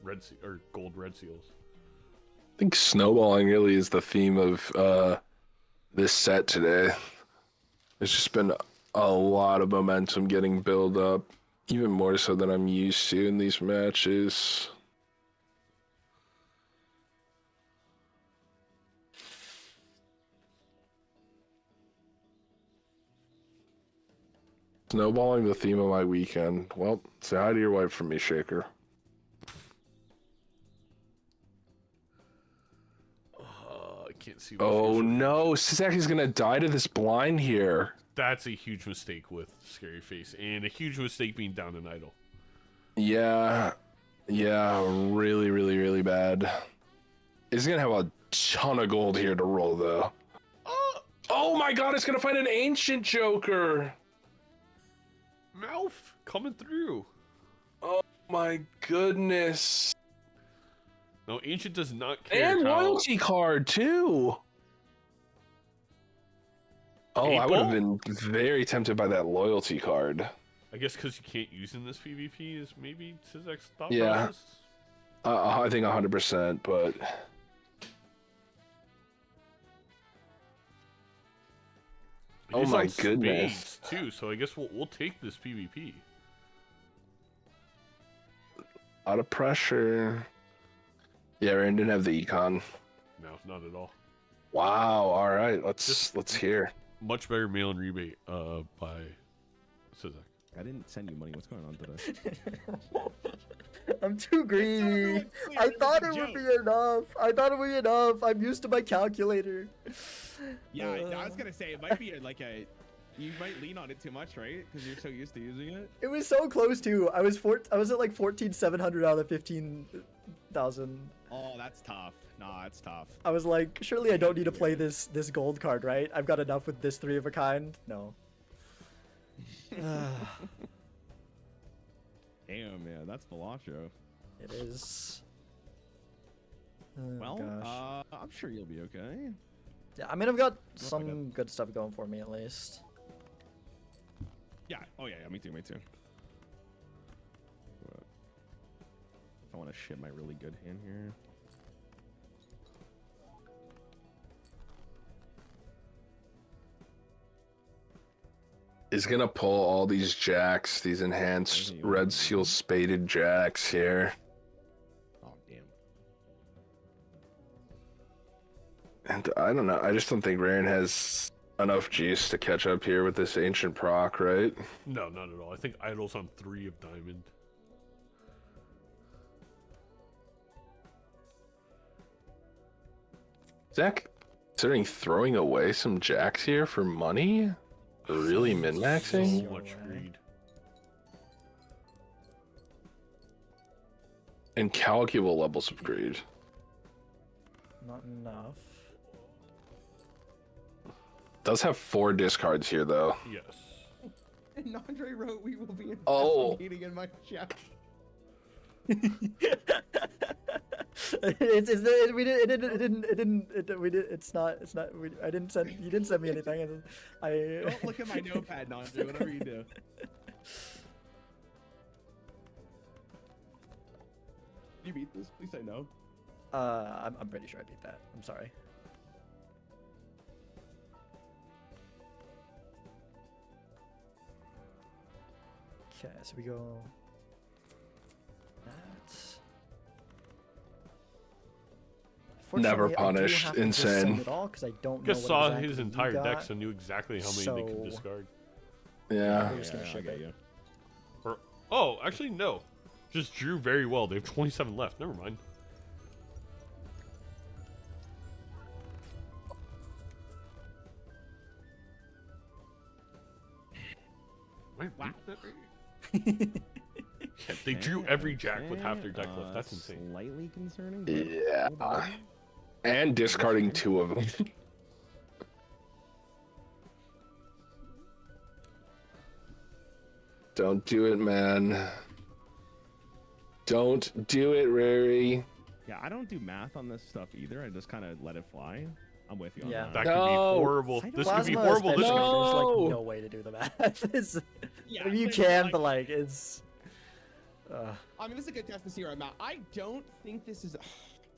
red seals. I think snowballing really is the theme of this set today. There's just been a lot of momentum getting built up, even more so than I'm used to in these matches. Snowballing the theme of my weekend. Well, say hi to your wife for me, Shaker. I can't see. What Oh future- no, Sizaak is gonna die to this blind here. That's a huge mistake with Scary Face, and a huge mistake being down an idol. Yeah, really, really, really bad. He's gonna have a ton of gold here to roll, though. Oh my God, it's gonna find an ancient Joker. Mouth coming through. Oh my goodness. No, Ancient does not care. And how- loyalty card too. Oh, I would have been very tempted by that loyalty card. I guess because you can't use in this PvP is maybe Sizaak's thought Yeah. process. I think 100%, but Oh He's my on goodness. spades, too, so I guess we'll take this PvP. A lot of pressure. Yeah, Rand didn't have the econ. No, not at all. Wow. All right. Just- Let's hear. Much better mail-in rebate by Sizaak. I didn't send you money. What's going on today? I'm too greedy. I thought it would be enough. I thought it would be enough. I'm used to my calculator. Yeah, I was gonna say it might be like a. You might lean on it too much, right? Because you're so used to using it. It was so close too. I was at like 14,700 out of the 15,000. Oh, that's tough. Nah, that's tough. I was like, surely I don't need to play this gold card, right? I've got enough with this 3 of a kind. No. Damn, yeah, that's Balatro. It is. Oh, Well, gosh. I'm sure you'll be okay. Yeah, I mean, I've got I some good stuff going for me at least. Yeah. Oh yeah, me too. But I want to ship my really good hand here. He's gonna pull all these jacks, these enhanced red seal spaded jacks here. Oh damn. And I don't know. I just don't think Rand has enough juice to catch up here with this ancient proc, right? No, not at all. I think Idol's on 3 of diamond. Zach, considering throwing away some jacks here for money? Really min-maxing? So much greed. Incalculable levels of greed. Not enough. Does have 4 discards here, though. Yes. And Nandre wrote, "We will be Oh. investigating in my chat." I didn't send, you didn't send me anything. Don't look at my notepad, Nandre. Whatever you do. You beat this? Please say no. I'm pretty sure I beat that. I'm sorry. Okay, so we go that. Never Fortunately, I do punished. have to just send Insane. it all 'cause I don't know Just what saw exactly his you entire deck, got. so knew exactly how many they could So- discard. Yeah. We're just gonna ship get it. you. Or, oh, actually, no. Just drew very well. They have 27 left. Never mind. Am I reading that right? Yeah, they drew every jack with half their deck left. That's insane. Slightly concerning. but Yeah. hold on. And discarding 2 of them. Don't do it, man. Don't do it, Rary. Yeah, I don't do math on this stuff either. I just kind of let it fly. I'm with you on Yeah. that. That could be No. horrible. I don't- This could be Plasma horrible. This especially, could... there's No. like no way to do the math. It's, Yeah, I mean, you there's, can, like- but like it's. I mean, this is a good test to see where I'm at. I don't think this is.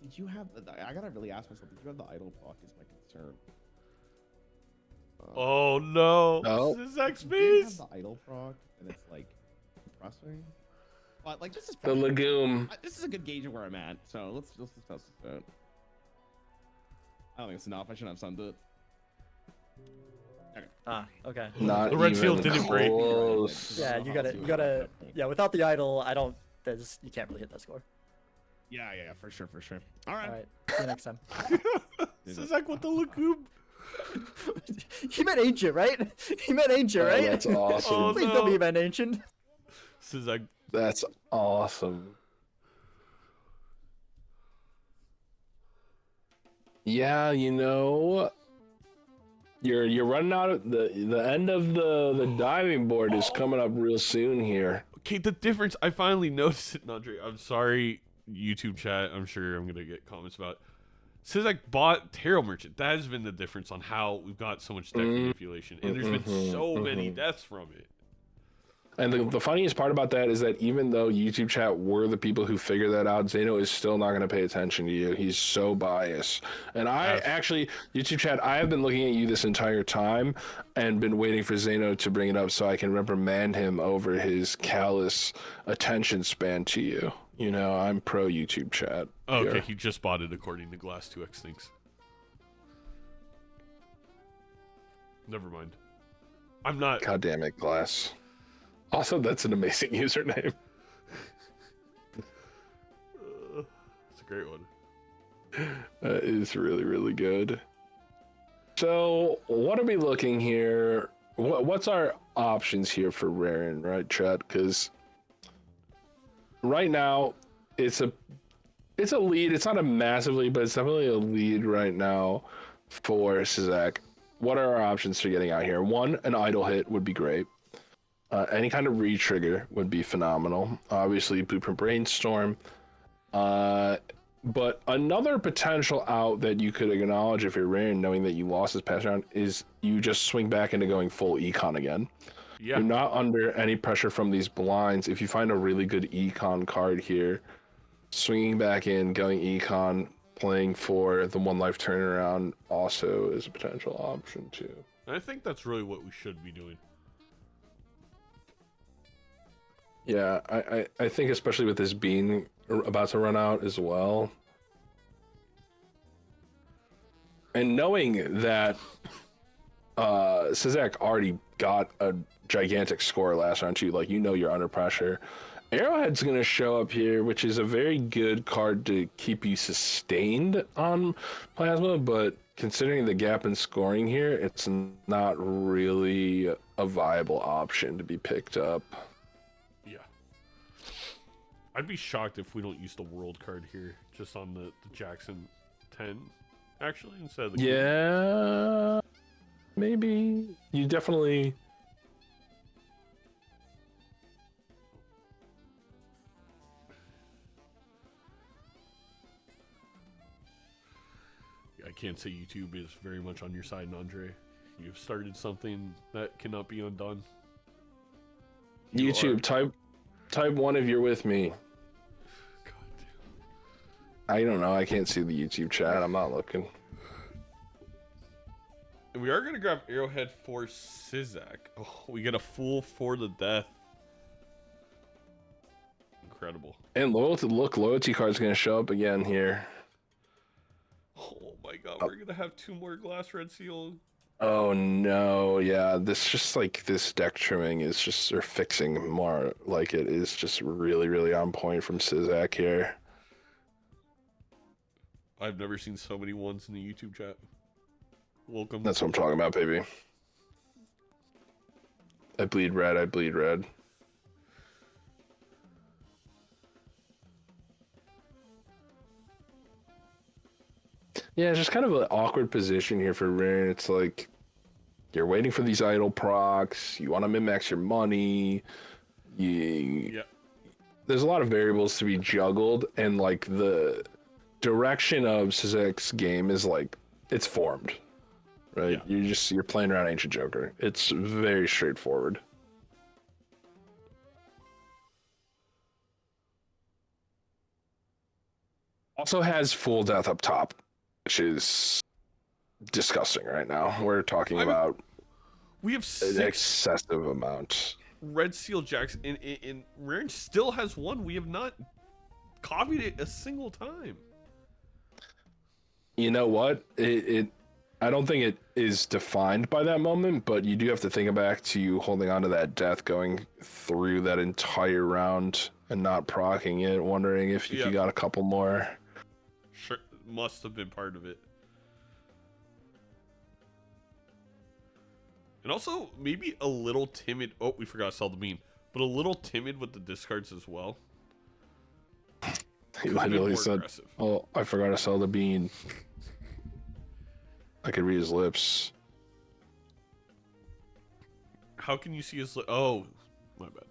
Did you have? I gotta really ask myself. Did you have the idle proc? Is my concern. Oh no! No. This is X You did Space. have the idle proc, and it's like depressing. But like this is The probably, legume. this is a good gauge of where I'm at. So let's test this out. I don't think it's enough. I shouldn't have sent it. Okay. Not The red even seal didn't break. close. Yeah, you gotta. Yeah, without the idol, I don't. There's, you can't really hit that score. Yeah, for sure. All right. All right. See you next time. This is like what the legume. He meant ancient, right? He meant ancient, Oh, right? that's awesome. Oh, Please no. tell me he meant ancient. This is like That's awesome. Yeah, you know, you're running out of the end of the diving board is coming up real soon here. okay. The difference. I finally noticed it, Nandre. I'm sorry, YouTube chat. I'm sure I'm gonna get comments about. Sizaak bought Tarot Merchant. That has been the difference on how we've got so much deck manipulation, and there's been so many deaths from it. And the funniest part about that is that even though YouTube chat were the people who figured that out, Zeno is still not going to pay attention to you. He's so biased. And I actually, YouTube chat, I have been looking at you this entire time and been waiting for Zeno to bring it up so I can reprimand him over his callous attention span to you. You know, I'm pro YouTube chat. Oh, okay, here. he just bought it according to Glass 2X thinks. Never mind. I'm not. God damn it, Glass. Also, that's an amazing username. It's a great one. That is really, really good. So, what are we looking here? What's our options here for Rarran, right, chat? Because right now, it's a lead. It's not a massive lead, but it's definitely a lead right now for Sizaak. What are our options for getting out here? One, an idle hit would be great. Any kind of re-trigger would be phenomenal. Obviously, Blueprint Brainstorm. But another potential out that you could acknowledge if you're Rarran, knowing that you lost this past round, is you just swing back into going full econ again. Yeah. You're not under any pressure from these blinds. If you find a really good econ card here, swinging back in, going econ, playing for the 1 life turnaround also is a potential option too. I think that's really what we should be doing. Yeah, I think especially with this being about to run out as well. And knowing that Sizaak already got a gigantic score last round too, like, you know, you're under pressure. Arrowhead's going to show up here, which is a very good card to keep you sustained on Plasma, but considering the gap in scoring here, it's not really a viable option to be picked up. Yeah. I'd be shocked if we don't use the world card here, just on the Jackson 10, actually, instead of the... Yeah, maybe. You definitely... I can't say YouTube is very much on your side, Nandre. You've started something that cannot be undone. YouTube, type 1 if you're with me. God I don't know. I can't see the YouTube chat. I'm not looking. And we are going to grab Arrowhead for Sizaak. Oh, we get a full for the death. Incredible. And loyalty card's going to show up again here. Oh my god, we're going to have 2 more Glass Red Seal. Oh no, yeah, this deck trimming is just, or fixing more like it is just really, really on point from Sizaak here. I've never seen so many ones in the YouTube chat. Welcome. That's what I'm talking about, baby. I bleed red, I bleed red. Yeah, it's just kind of an awkward position here for Rarran. It's like you're waiting for these idle procs. You want to min-max your money. There's a lot of variables to be juggled, and like the direction of Sizaak's game is like it's formed, right? Yeah. You're playing around Ancient Joker. It's very straightforward. Also has full death up top, which is disgusting right now. We're talking about we have an 6 excessive amount. Red Seal Jacks, and Rarran still has 1. We have not copied it a single time. You know what? I don't think it is defined by that moment, but you do have to think back to you holding on to that death going through that entire round and not proccing it, wondering if you got a couple more. Sure, must have been part of it. And also, maybe a little timid. Oh, we forgot to sell the bean. But a little timid with the discards as well. He literally said, "Oh, I forgot to sell the bean." I could read his lips. How can you see his lips? Oh, my bad.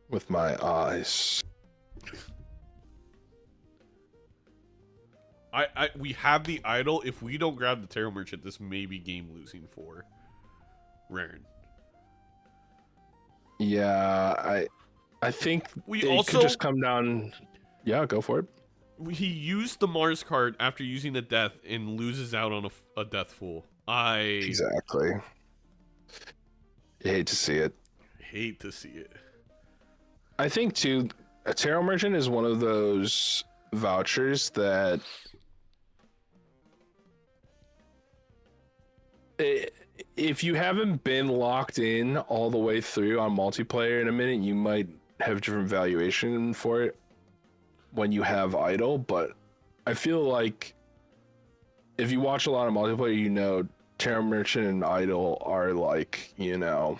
With my eyes. We have the idol. If we don't grab the Tarot Merchant, this may be game losing for Rarran. Yeah, I think We it also could just come down. Yeah, go for it. he used the Mars card after using a death and loses out on a death fool. I Exactly. You hate to see it. hate to see it. I think too, a tarot merchant is one of those vouchers that if you haven't been locked in all the way through on multiplayer in a minute, you might have different valuation for it when you have idle. But I feel like if you watch a lot of multiplayer, you know tarot merchant and idle are like, you know,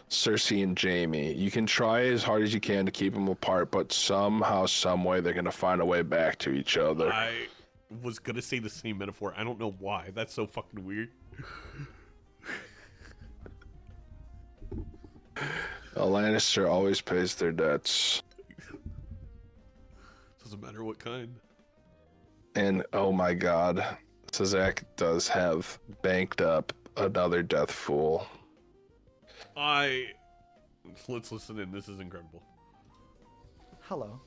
Cersei and Jamie. You can try as hard as you can to keep them apart, but somehow, some way, they're gonna find a way back to each other. I was gonna say the same metaphor. I don't know why. That's so fucking weird. A Lannister always pays their debts. Doesn't matter what kind. And oh my god, Sizaak does have banked up another death fool. Let's listen in. This is incredible. Hello.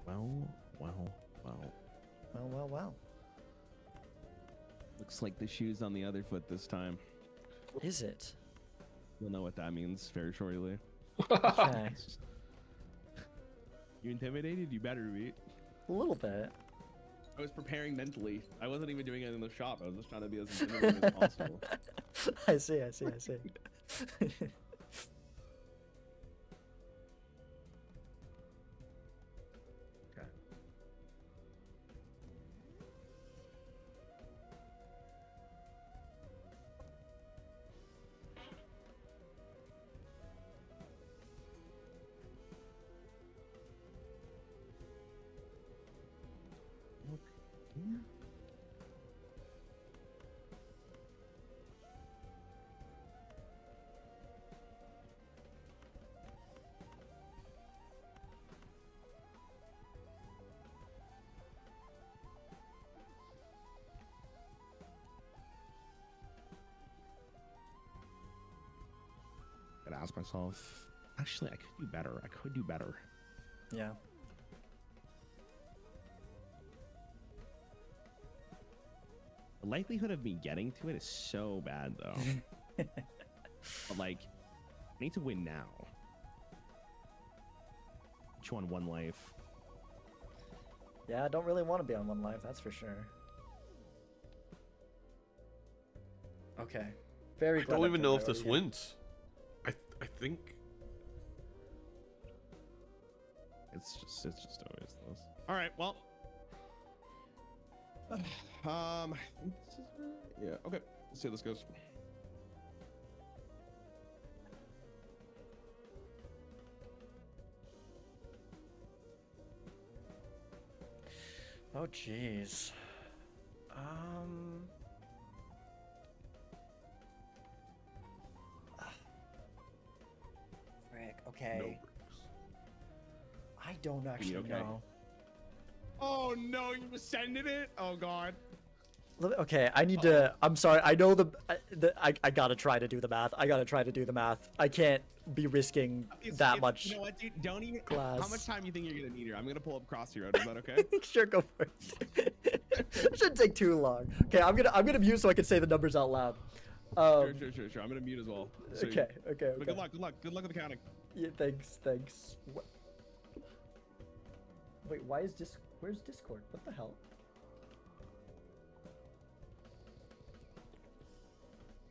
Well. Well. Looks like the shoe's on the other foot this time. Is it? You'll know what that means very shortly. Okay. You intimidated? You better be. A little bit. I was preparing mentally. I wasn't even doing it in the shop. I was just trying to be as intimidating as possible. I see. Gotta ask myself. Actually, I could do better. Yeah. The likelihood of me getting to it is so bad, though. But like, I need to win now. Each one life. Yeah, I don't really want to be on one life, that's for sure. Okay. Very I glad don't I even did know that if this already. wins. I think It's just always this. All right, well. I think this is right. Yeah. Okay. Let's see how this goes. Oh jeez. Frick. Okay. no. I don't actually okay? know. Oh no, you ascended it? Oh god. Okay, I need to. I'm sorry. I know I gotta try to do the math. I can't be risking that much. You know what, dude? Don't even. Glass. How much time do you think you're gonna need here? I'm gonna pull up Crossy Road. Is that okay? Sure, go for it. It shouldn't take too long. Okay, I'm gonna mute so I can say the numbers out loud. Sure. I'm gonna mute as well. So Okay. But good luck with the counting. Yeah, thanks. Wait, where's Discord? What the hell?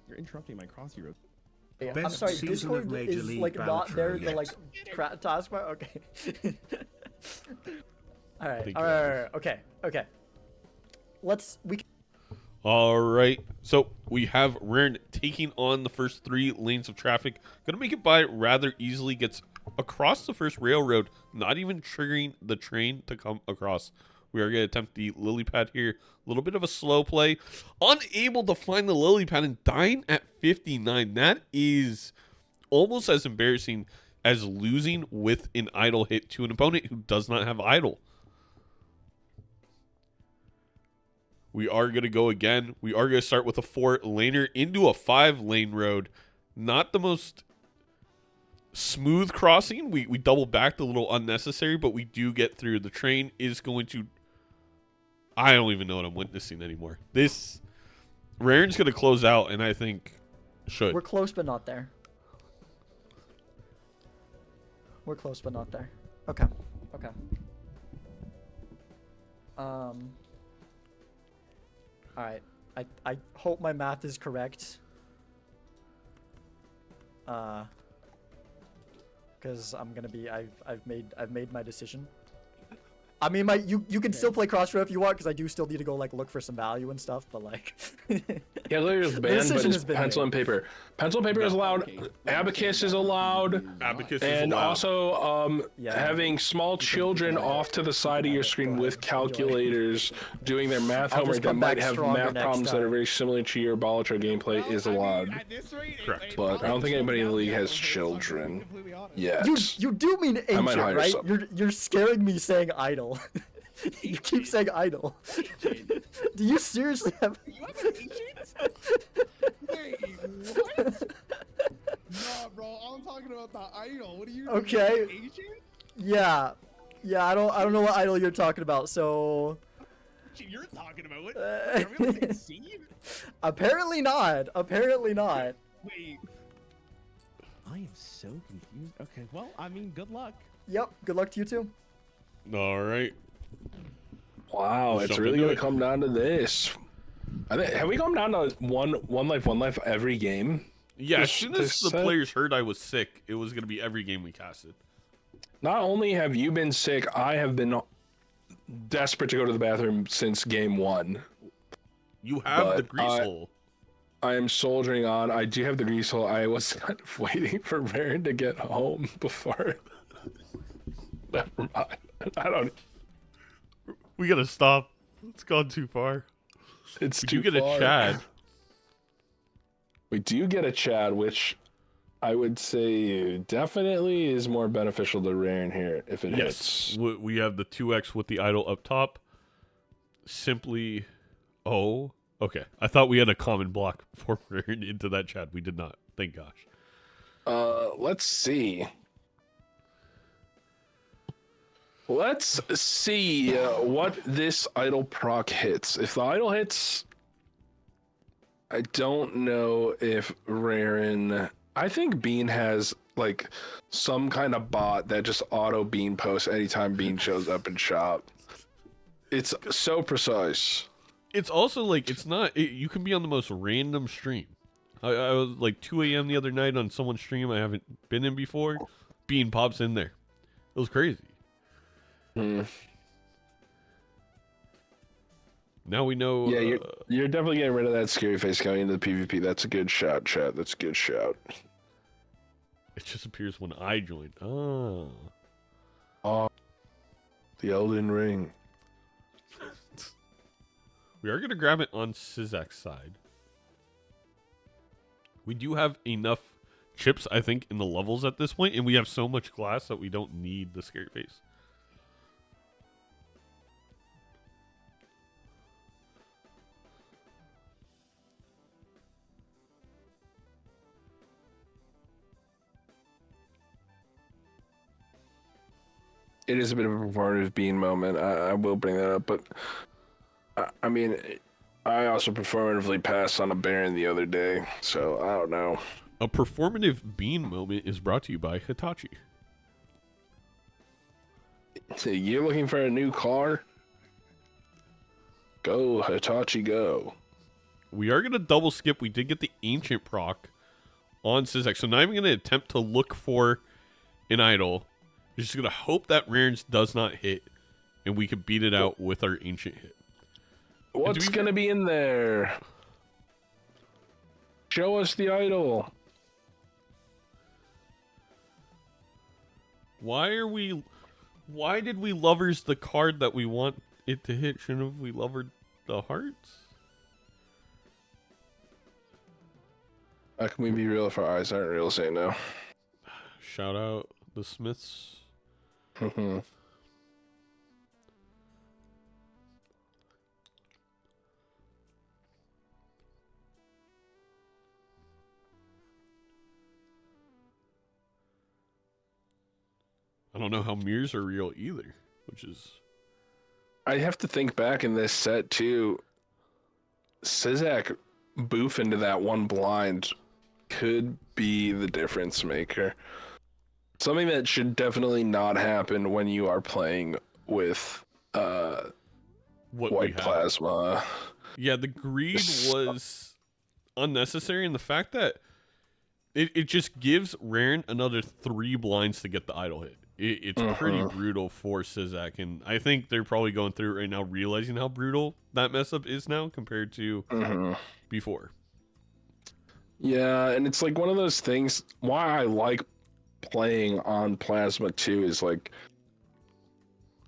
You're interrupting my Crossy Road. Yeah, I'm Best sorry, season Discord of Major is League like not Balatro there to yet. like taskbar. Okay. All right. Thank All you. right. Okay. We. All right. So we have Rarran taking on the first 3 lanes of traffic. Gonna make it by rather easily. Gets across the first railroad, not even triggering the train to come across. We are going to attempt the lily pad here. A little bit of a slow play. Unable to find the lily pad and dying at 59. That is almost as embarrassing as losing with an idle hit to an opponent who does not have idle. We are going to go again. We are going to start with a 4-laner into a 5-lane road. Not the most smooth crossing. We double backed a little unnecessary, but we do get through. The train is going to. I don't even know what I'm witnessing anymore. This Rarran's going to close out, and I think should. We're close, but not there. We're close, but not there. Okay. Okay. All right. I hope my math is correct. Because I'm gonna be I've made my decision. I mean, you can still play Crossroad if you want, because I do still need to go like look for some value and stuff. But like, Yeah, literally it's banned, but decision it's has been pencil made. and paper. Pencil and paper is allowed. Okay. Abacus is allowed. Abacus is And allowed. also, Yeah. having small children off to the side of your screen with calculators doing their math I'll just homework that come might back have stronger math next problems that are time. very similar to your Balatro gameplay is allowed. At this rate, Correct. But I don't think anybody in the league has children yet. You do mean I might ancient, hire right? some. You're scaring me saying idle. You keep saying idle. Do you seriously have? You have an ancient? Wait, what? Nah, bro. I'm talking about the idol. What are you? Okay. An ancient? Yeah. I don't know what idle you're talking about. So Shit, you're talking about what? Are we on the same scene? apparently not. Apparently not. Wait. I am so confused. Okay, well, I mean, good luck. Yep. Good luck to you too. All right. Wow, it's Jump really into gonna it. come down to this. I think, have we come down to one life every game? Yeah, as This- soon as this the set- players heard I was sick, it was going to be every game we casted. Not only have you been sick, I have been desperate to go to the bathroom since game one. You have the But, grease hole. I am soldiering on. I do have the grease hole. I was kind of waiting for Rarran to get home before. Never mind. I don't. We got to stop. It's gone too far. It's We too do get far. a Chad. We do get a Chad, which I would say definitely is more beneficial to Rarran here if it Yes. hits. We have the 2x with the idol up top. Simply. Oh. Okay. I thought we had a common block before we ran into that Chad. We did not. Thank gosh. Let's see. Let's see what this idol proc hits. If the idol hits, I don't know if Rarran. I think Bean has like some kind of bot that just auto Bean posts anytime Bean shows up in shop. It's so precise. It's also like, it's not. You can be on the most random stream. I was like 2 a.m. the other night on someone's stream I haven't been in before. Bean pops in there. It was crazy. Now we know. Yeah, you're definitely getting rid of that scary face going into the PvP. That's a good shout, chat. That's a good shout. It just appears when I join. Oh. Oh, the Elden Ring. We are going to grab it on Sizaak's side. We do have enough chips, I think, in the levels at this point, and we have so much glass that we don't need the scary face. It is a bit of a performative Bean moment. I will bring that up, but I mean, I also performatively passed on a Baron the other day, so I don't know. A performative bean moment is brought to you by Hitachi. You're looking for a new car? Go, Hitachi, go. We are going to double skip. We did get the ancient proc on Sizaak, so now I'm going to attempt to look for an idol. We're just going to hope that Rarran's does not hit, and we can beat it out with our ancient hit. What's gonna be in there? Show us the idol. Why did we lovers the card that we want it to hit? Shouldn't we lovered the hearts? How can we be real if our eyes aren't real? Say no. Shout out the Smiths. I don't know how mirrors are real either, which is... I have to think back in this set too. Sizaak boof into that one blind could be the difference maker. Something that should definitely not happen when you are playing with what we white have. plasma. Yeah, the greed was unnecessary, and the fact that it just gives Rarran another 3 blinds to get the idle hit. It's pretty brutal for Sizaak, and I think they're probably going through it right now, realizing how brutal that mess up is now compared to before. Yeah, and it's like one of those things. Why I like playing on plasma too is like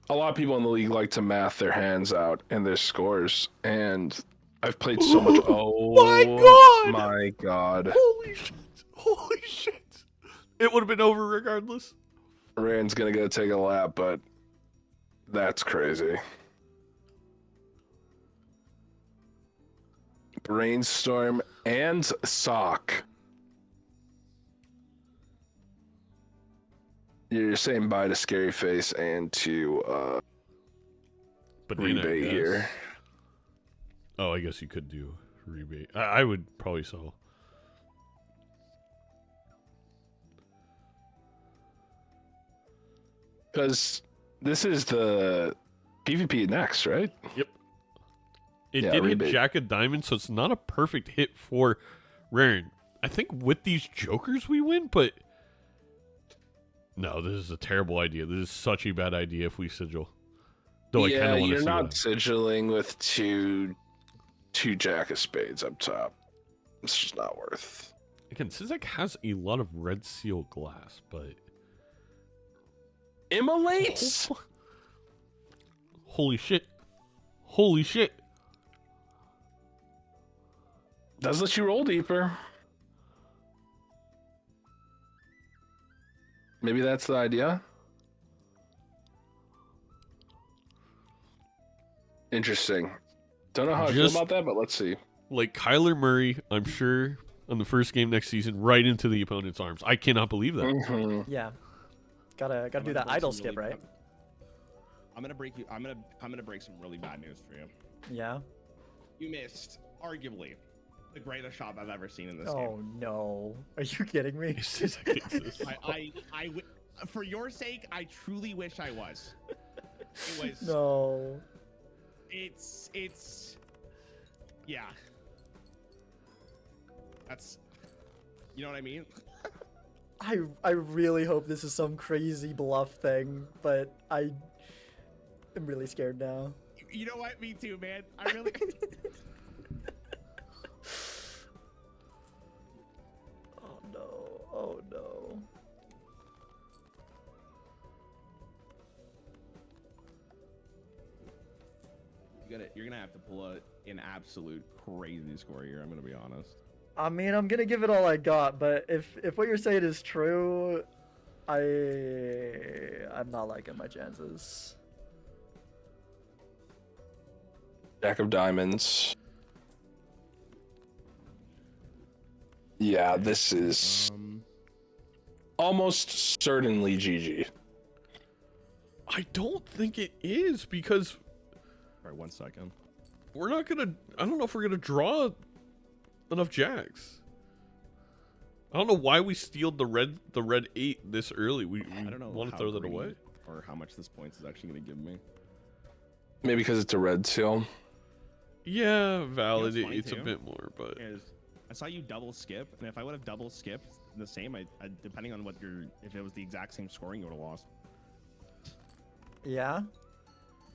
a lot of people in the league like to math their hands out and their scores, and I've played so much. Oh my god! Holy shit! Holy shit! It would have been over regardless. Rand's gonna go take a lap, but that's crazy. Brainstorm and Sock. You're saying bye to Scary Face and to Banana, Rebate I here. guess. Oh, I guess you could do rebate. I would probably sell. Because this is the PvP next, right? Yep. It Yeah, did hit rebate. Jack of Diamonds, so it's not a perfect hit for Rarran. I think with these jokers we win, but no, this is a terrible idea. This is such a bad idea if we sigil. Though I Yeah, kind of want to you're see not that. sigilling with two Jack of Spades up top. It's just not worth. Again, Sizaak has a lot of red seal glass, but Immolates. holy shit! Holy shit! Does let you roll deeper. Maybe that's the idea. Interesting. Don't know how I feel Just- about that, but let's see. Like Kyler Murray, I'm sure on the first game next season, right into the opponent's arms. I cannot believe that. Mhm. Yeah. Gotta I'm do gonna that break idle some skip, really- right? I'm gonna break you. I'm gonna break some really bad news for you. Yeah. You missed, arguably, the greatest shot I've ever seen in this Oh game. no. Are you kidding me? Sizaak exists. For your sake, I truly wish I was. It was. No. It's. Yeah. That's. You know what I mean? I really hope this is some crazy bluff thing, but I am really scared now. You know what? Me too, man. I really. Oh no. Oh no. You're gonna have to pull an absolute crazy score here. I'm gonna be honest. I mean, I'm gonna give it all I got, but if what you're saying is true, I'm not liking my chances. Jack of Diamonds. Yeah, this is almost certainly GG. I don't think it is because All right, 1 second. we're not gonna. I don't know if we're gonna draw enough jacks. I don't know why we stealed the red 8 this early. We I don't know. want to how throw that greedy away. or how much this points is actually gonna give me. Maybe because it's a red seal. Yeah, valid. You know what's It's a funny, bit more, but Is I saw you double skip, and if I would have double skipped the same, I depending on what if it was the exact same scoring, you would have lost. Yeah?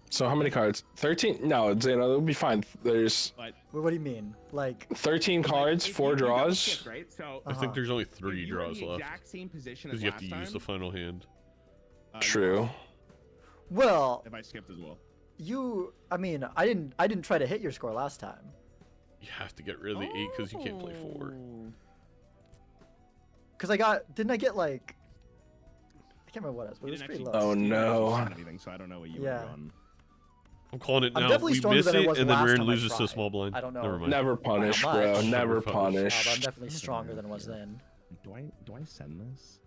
So how many cards? 13? No, Zeno, it'll be fine. There's But What do you mean? Like, 13 cards, if 4 you double draws. skipped, right? So I Uh-huh. think there's only if 3 you were in draws the left exact same position as because you have last to use time, the final hand. you True. lost well, if I skipped as well. I mean, I didn't try to hit your score last time. You have to get rid of the 8 because you can't play 4. Oh. Cause didn't I get like, I can't remember what it was, but You it was didn't pretty actually- low. Oh, you didn't actually no. send anything, so I don't know what you Yeah. were on. I'm calling it I'm now. definitely We stronger miss than I it, was and then last Rarran time I loses to tried. small blind. I don't know. Never mind. Never punish, much? bro. Never Never punish. Oh, punish. but I'm definitely stronger than I was then. Do I send this?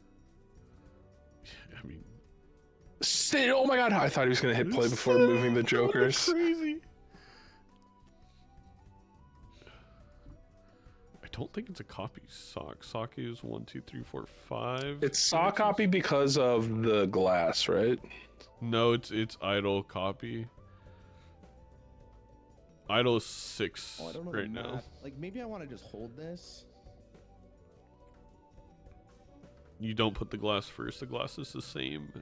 I mean, Oh my god! I thought he was gonna hit play before moving the jokers. Crazy. I don't think it's a copy sock. Sock is 1, 2, 3, 4, 5. It's sock copy because of the glass, right? No, it's idle copy. Idle is 6 Oh, I don't know right the now. math. Like maybe I want to just hold this. You don't put the glass first. The glass is the same.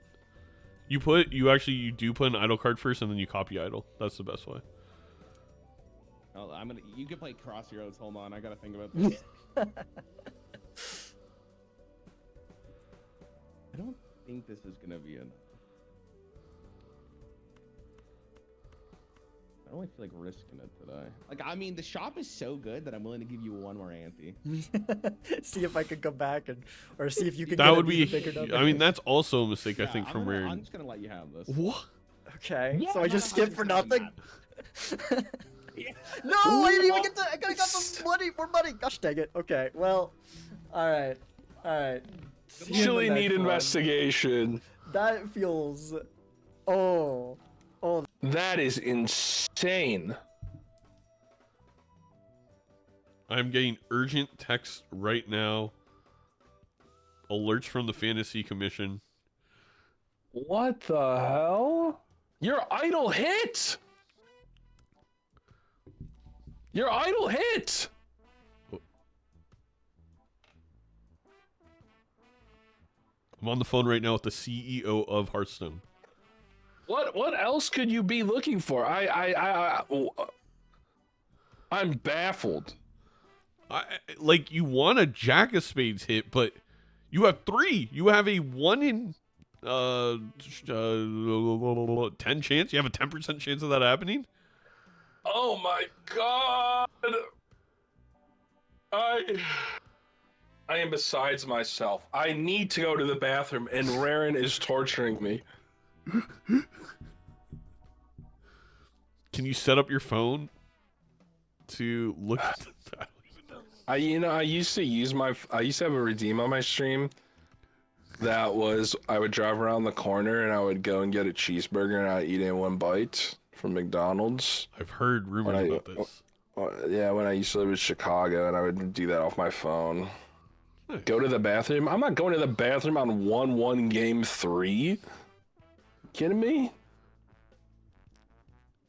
You do put an idle card first, and then you copy idle. That's the best way. Oh, you can play Crossroads. Hold on, I gotta think about this. I don't think this is gonna be enough. I don't really feel like risking it today. Like, I mean, the shop is so good that I'm willing to give you one more ante. See if I can come back or see if you can. That get would an be. even bigger number. I mean, that's also a mistake. I Yeah, think from I'm Rarran. just gonna let you have this. What? Okay, Yeah, so I I'm just not skip for 100% nothing. No, I didn't even get to. I could have got some money for money. Gosh dang it. Okay, well, all right. See you in the Actually next need one. investigation. That feels. Oh. That is insane. I'm getting urgent text right now. Alerts from the Fantasy Commission. What the hell? Your idle hit! Your idle hit! I'm on the phone right now with the CEO of Hearthstone. What else could you be looking for? I'm baffled. Like, you want a Jack of Spades hit, but you have 3. You have a 1 in 10 chance. You have a 10% chance of that happening. Oh my god! I am besides myself. I need to go to the bathroom, and Rarran is torturing me. Can you set up your phone to look at the... I don't even know. I used to have a redeem on my stream that was I would drive around the corner and I would go and get a cheeseburger and I'd eat it in one bite from McDonald's. I've heard rumors about this. Yeah, when I used to live in Chicago, and I would do that off my phone. Nice. Go to the bathroom? I'm not going to the bathroom on 1-1 game 3. Kidding me?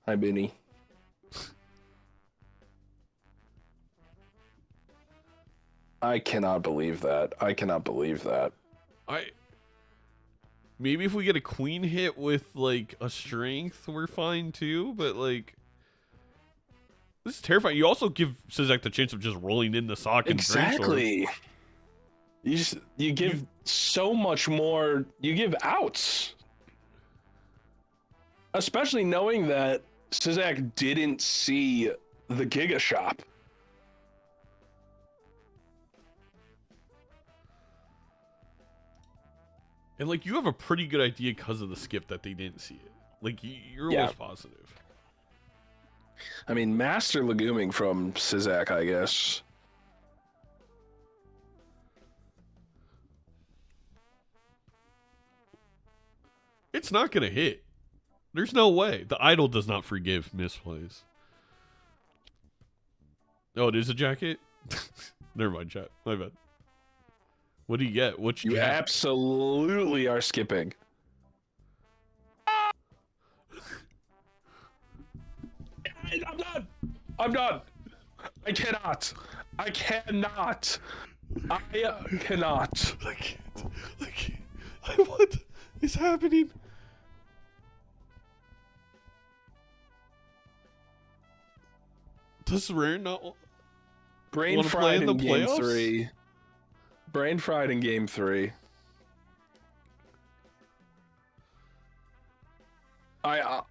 Hi, Benny. I cannot believe that. Maybe if we get a queen hit with like a strength, we're fine too. But like, this is terrifying. You also give Sizaak the chance of just rolling in the sock and Exactly. You give so much more. You give outs, especially knowing that Sizaak didn't see the Giga Shop. And like, you have a pretty good idea because of the skip that they didn't see it. Like, you're Yeah. almost positive. I mean, master leguming from Sizaak, I guess. It's not gonna hit. There's no way. The idol does not forgive misplays. Oh, it is a jacket? Never mind, chat. My bad. What do you get? Which You jack? absolutely are skipping. I'm done. I cannot. I cannot. What is happening? Does Rare not... Brain Wanna play fried in in the game playoffs? 3. Brain fried in game 3. I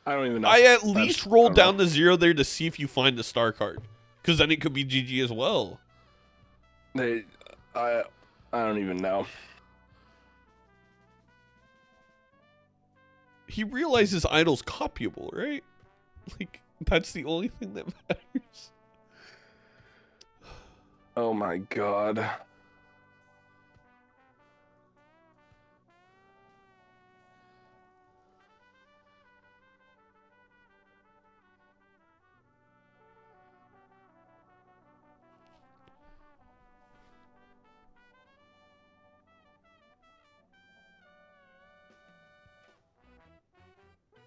don't even know. I at least I rolled don't down to 0 there to see if you find the star card. Because then it could be GG as well. I don't even know. He realizes idol's copyable, right? Like, that's the only thing that matters. Oh my god.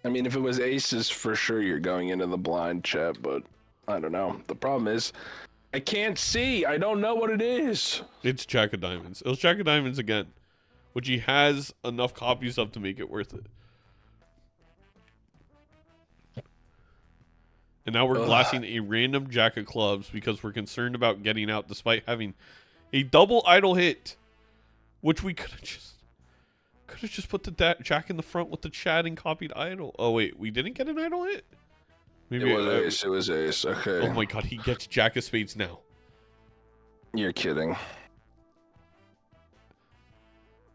I mean, if it was aces, for sure you're going into the blind chat, but I don't know. The problem is, I can't see. I don't know what it is. It's Jack of Diamonds. It was Jack of Diamonds again, which he has enough copies of to make it worth it. And now we're glassing a random Jack of Clubs because we're concerned about getting out despite having a double idle hit, which we could have just put the Jack in the front with the Chad and copied idle. Oh wait, we didn't get an idle hit? Maybe It was ace. It was ace. Okay. Oh my god, he gets Jack of Spades now. You're kidding.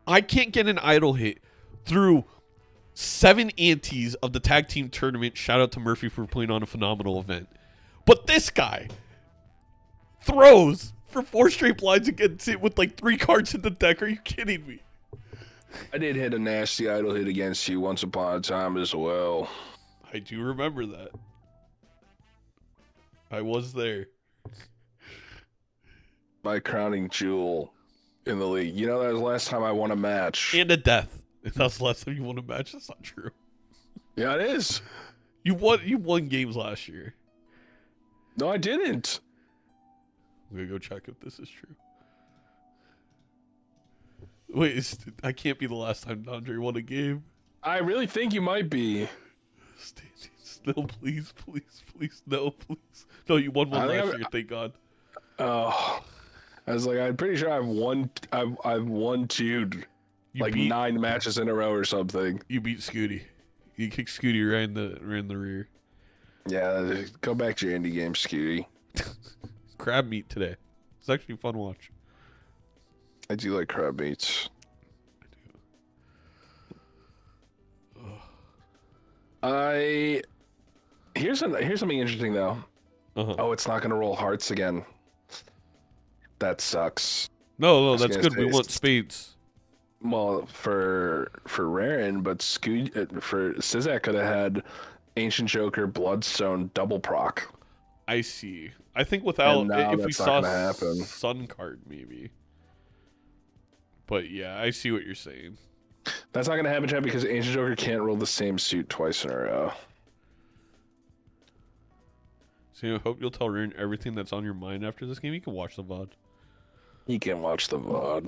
I can't get an idle hit through 7 antes of the tag team tournament. Shout out to Murphy for putting on a phenomenal event. But this guy throws for 4 straight blinds against it with like 3 cards in the deck. Are you kidding me? I did hit a nasty idle hit against you once upon a time as well. I do remember that. I was there. My crowning jewel in the league. You know, that was the last time I won a match. And a death. If that's the last time you won a match, that's not true. Yeah, it is. You won games last year. No, I didn't. I'm gonna go check if this is true. Wait, I can't be the last time Nandres won a game. I really think you might be. No, please, no, please. No, you won one last year, thank God. Oh, I was like, I'm pretty sure I've won 2, like 9 matches in a row or something. You beat Scooty. You kicked Scooty right in the rear. Yeah, go back to your indie game, Scooty. Crab meat today. It's actually a fun watch. I do like crab meats. Here's something interesting though. Oh, it's not gonna roll hearts again. That sucks. No, that's good. We want spades. Well, for Rarran, but for Sizaak could have had Ancient Joker, Bloodstone, double proc. I see. I think without if we saw happen. Sun card maybe. But yeah, I see what you're saying. That's not gonna happen, Chad, because Ancient Joker can't roll the same suit twice in a row. So I hope you'll tell Rarran everything that's on your mind after this game. You can watch the VOD. You can watch the VOD.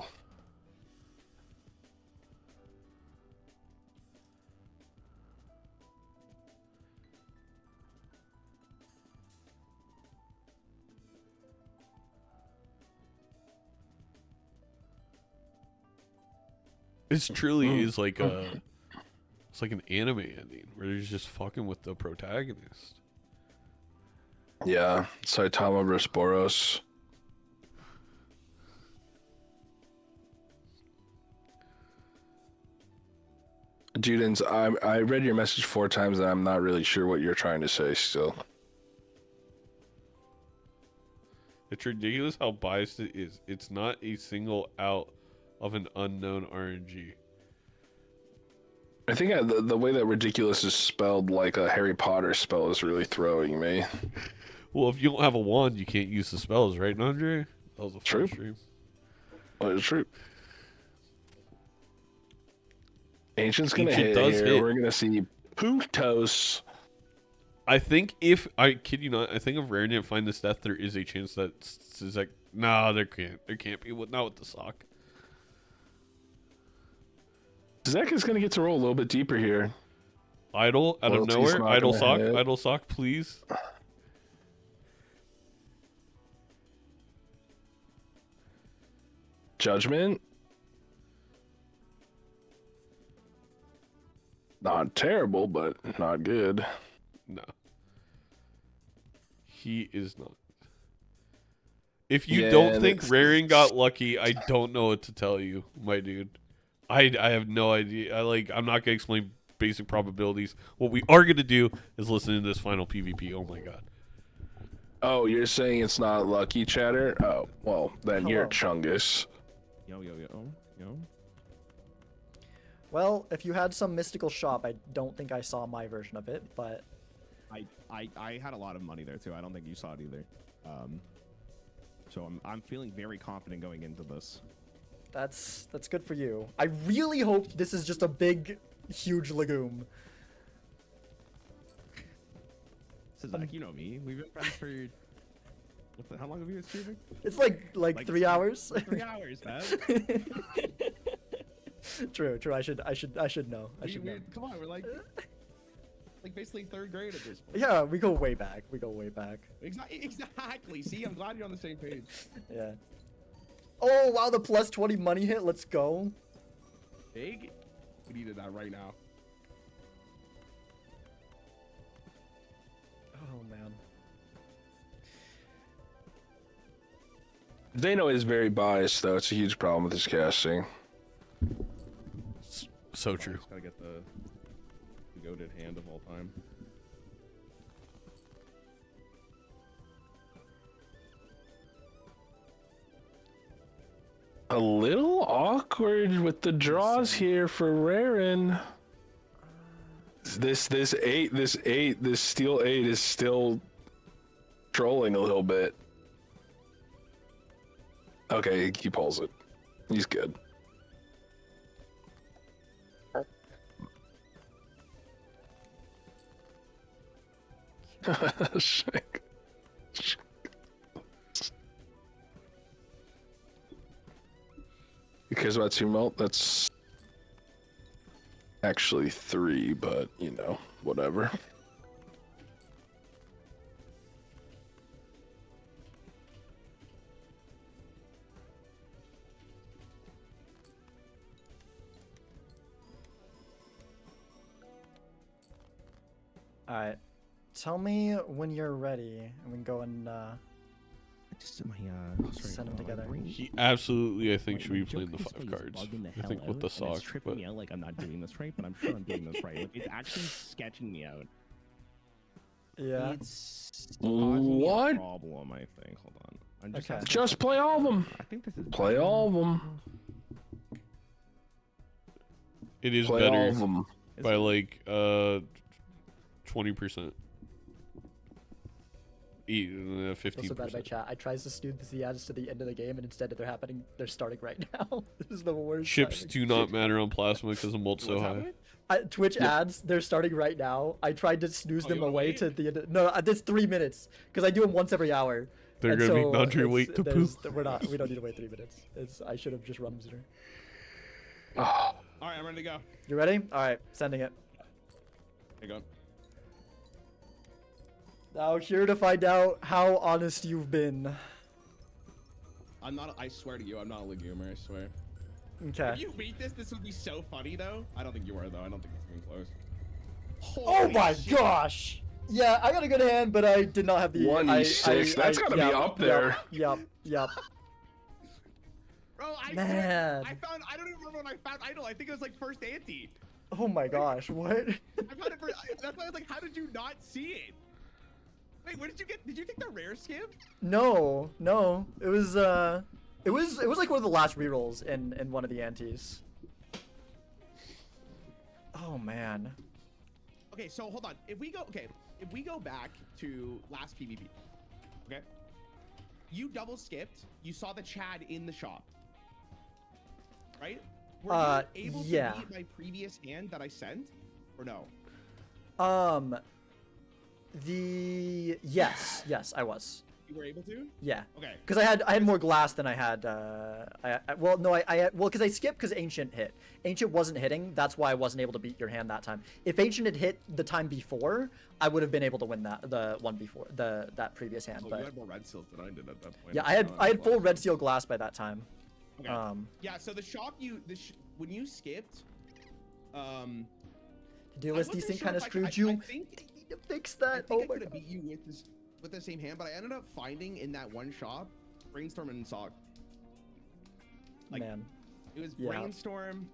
This truly is like it's like an anime ending where they're just fucking with the protagonist. Yeah, Saitama vs. Boros. Judens, I read your message 4 times and I'm not really sure what you're trying to say still. It's ridiculous how biased it is. It's not a single out of an unknown RNG. I think the way that ridiculous is spelled like a Harry Potter spell is really throwing me. Well, if you don't have a wand, you can't use the spells, right, Nandres? That was a True. stream. Well, it's true. Ancient's gonna Ancient hit does here. hit. We're gonna see Putos. I think if I kid you not, I think if Rarran didn't find this death, there is a chance that it's like, no, there can't be. Not with the sock. Zach is gonna get to roll a little bit deeper here. Idle out of Loyalty's nowhere. not Idle gonna sock. hit. Idle sock, please. Judgment. Not terrible, but not good. No. He is not. If you don't think Rarran got lucky, I don't know what to tell you, my dude. I have no idea. I'm not gonna explain basic probabilities. What we are gonna do is listen to this final PvP. Oh my god. Oh, you're saying it's not lucky, Chatter? Oh, well, then you're Chungus. Yo. Well, if you had some mystical shop, I don't think I saw my version of it, but I had a lot of money there too. I don't think you saw it either. So I'm feeling very confident going into this. that's good for you. I really hope this is just a big, huge legume. Sizaak, you know me. We've been friends for. How long have you been streaming? It's like 3 hours. 3 hours, man. True. I should know. I should know. Come on, we're like basically 3rd grade at this point. Yeah, we go way back. Exactly. See, I'm glad you're on the same page. Yeah. Oh wow, the plus 20 money hit. Let's go. Big. We needed that right now. Oh man. Zeno is very biased, though. It's a huge problem with his casting. So true. Just gotta get the goated hand of all time. A little awkward with the draws here for Rarran. This steel 8 is still trolling a little bit. Okay, he pulls it. He's good. Shake. Who cares about 2 melt? That's actually 3, but you know, whatever. All right. Tell me when you're ready, and we can go and Just my send them together. He absolutely, I think, should be playing the 5 cards. I think with the It's sock, tripping but me out like I'm not doing this right, but I'm sure I'm doing this right. Like, it's actually sketching me out. Yeah. It's causing me a What? problem, I think. Hold on. I'm just Okay. asking- Just play all of them. I think this is Play better. all of them. it is Play all better of them. Is by it? like 20%. 15%. Also bad by chat. I tries to snooze the ads to the end of the game, and instead they're starting right now. This is the worst. Chips timing. do not matter on Plasma because the mult's so What's high. happening? Twitch ads, they're starting right now. I tried to snooze Oh, them you wanna away wait? to the end. No, it's 3 minutes because I do them once every hour. They're And gonna be so not your it's- wait to there's- poo. We don't need to wait 3 minutes. I should have just run them sooner. Oh, All right, I'm ready to go. You ready? All right, sending it. Here you go. Now here to find out how honest you've been. I'm not. I swear to you, I'm not a legumer. I swear. Okay. If you beat this would be so funny though. I don't think you are though. I don't think it's even close. Oh Holy my shit. gosh! Yeah, I got a good hand, but I did not have the 1e6, that's gotta be up there. Yep. Bro, I Man. I found. I don't even remember when I found idol. I think it was like first ante. Oh my gosh, what? I found it first. That's why I was like, how did you not see it? Wait, what did you get? Did you take the rare skip? No. It was like one of the last rerolls in one of the antes. Oh man. Okay, so hold on. If we go back to last PvP, okay? You double skipped. You saw the Chad in the shop, right? Were you able yeah. to beat my previous hand that I sent, or no? Yes, I was. You were able to? Yeah. Okay. Because I had more glass than I had. Because I skipped because Ancient hit. Ancient wasn't hitting. That's why I wasn't able to beat your hand that time. If Ancient had hit the time before, I would have been able to win the one before that previous hand. So but you had more red seals than I did at that point. yeah, I had full red seal glass by that time. Okay. Yeah. So the shop when you skipped, Duelist I wasn't Desync sure kind of if I screwed could- you. I think You need to fix I that. think Oh I my could have god. beat you with the same hand, but I ended up finding in that one shop Brainstorm and Sock. Like, Man. It was Yeah. Brainstorm.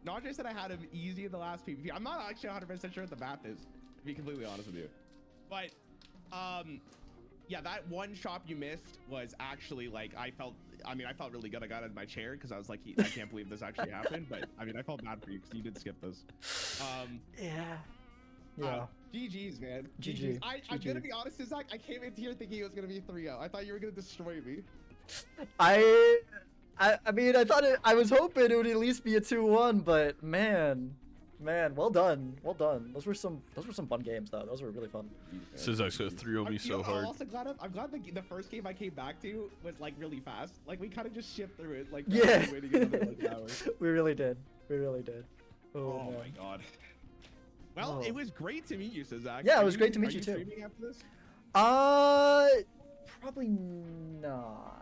Not just that I had him easy in the last PvP. I'm not actually 100% sure what the math is, to be completely honest with you. But, yeah, that one shop you missed was actually like I felt really good. I got out of my chair because I was like, I can't believe this actually happened. But I mean, I felt bad for you because you did skip this. Yeah. Yeah. GG's, man. GG. I'm gonna be honest, Sizaak, I came into here thinking it was gonna be 3-0. I thought you were gonna destroy me. I mean, I was hoping it would at least be a 2-1, but man, Man, well done. Well done. Those were some fun games though. Those were really fun. Sizaak's gonna 3-0 me so hard. I'm also glad. I'm glad the first game I came back to was like really fast. Like we kind of just shipped through it. Like Yeah. waiting another, like, hour. We really did. We really did. Oh man. my god. Well, Oh. it was great to meet you, Sizaak. Yeah, it Are was great to meet are you too. Streaming after this? Probably not.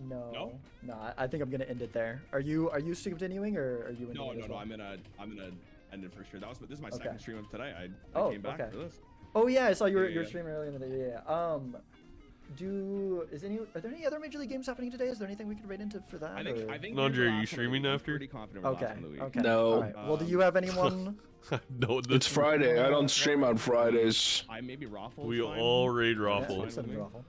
No. No? No, I think I'm gonna end it there. Are you continuing or are you ending No, it no, as no. well? I'm gonna end it for sure. This is my Okay. second stream of today. I Oh, came back okay. for this. Oh yeah, I saw you were Yeah. streaming earlier in the day. Yeah. Are there any other Major League games happening today? Is there anything we could write into for that? I think. or- I think. Nandre, we're the are you last one of the streaming week. I'm after? Pretty confident. We're the Okay. last one of the week. Okay. No. All right. Well, do you have anyone? No, It's Friday. I don't stream on Fridays. I maybe Raffle. We all raid Yeah, Raffle. send me Raffle.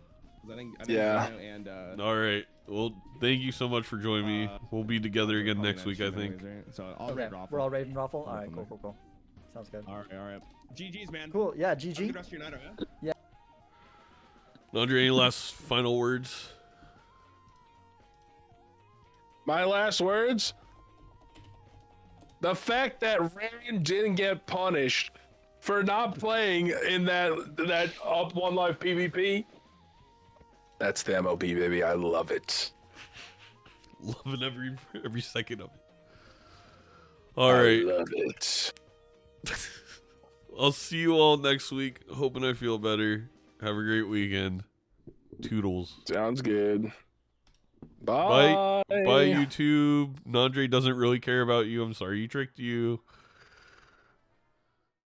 I think Yeah. Dino and All right. Well, thank you so much for joining me. We'll be together again probably next week, I next think. stream anyways, right? So I'll Okay, raid Raffle. we're all raiding Raffle. All right, from cool, there. cool, cool. Sounds good. All right. GG's, man. Cool. Yeah, Have a GG. good rest of your night, okay? Nandre, any last final words? My last words. The fact that Rarran didn't get punished for not playing in that up one life PvP. That's the MLB, baby. I love it. Loving every second of it. All right. I love it. I'll see you all next week. Hoping I feel better. Have a great weekend. Toodles. Sounds good. Bye. Bye. Bye, YouTube. Nandre doesn't really care about you. I'm sorry he tricked you.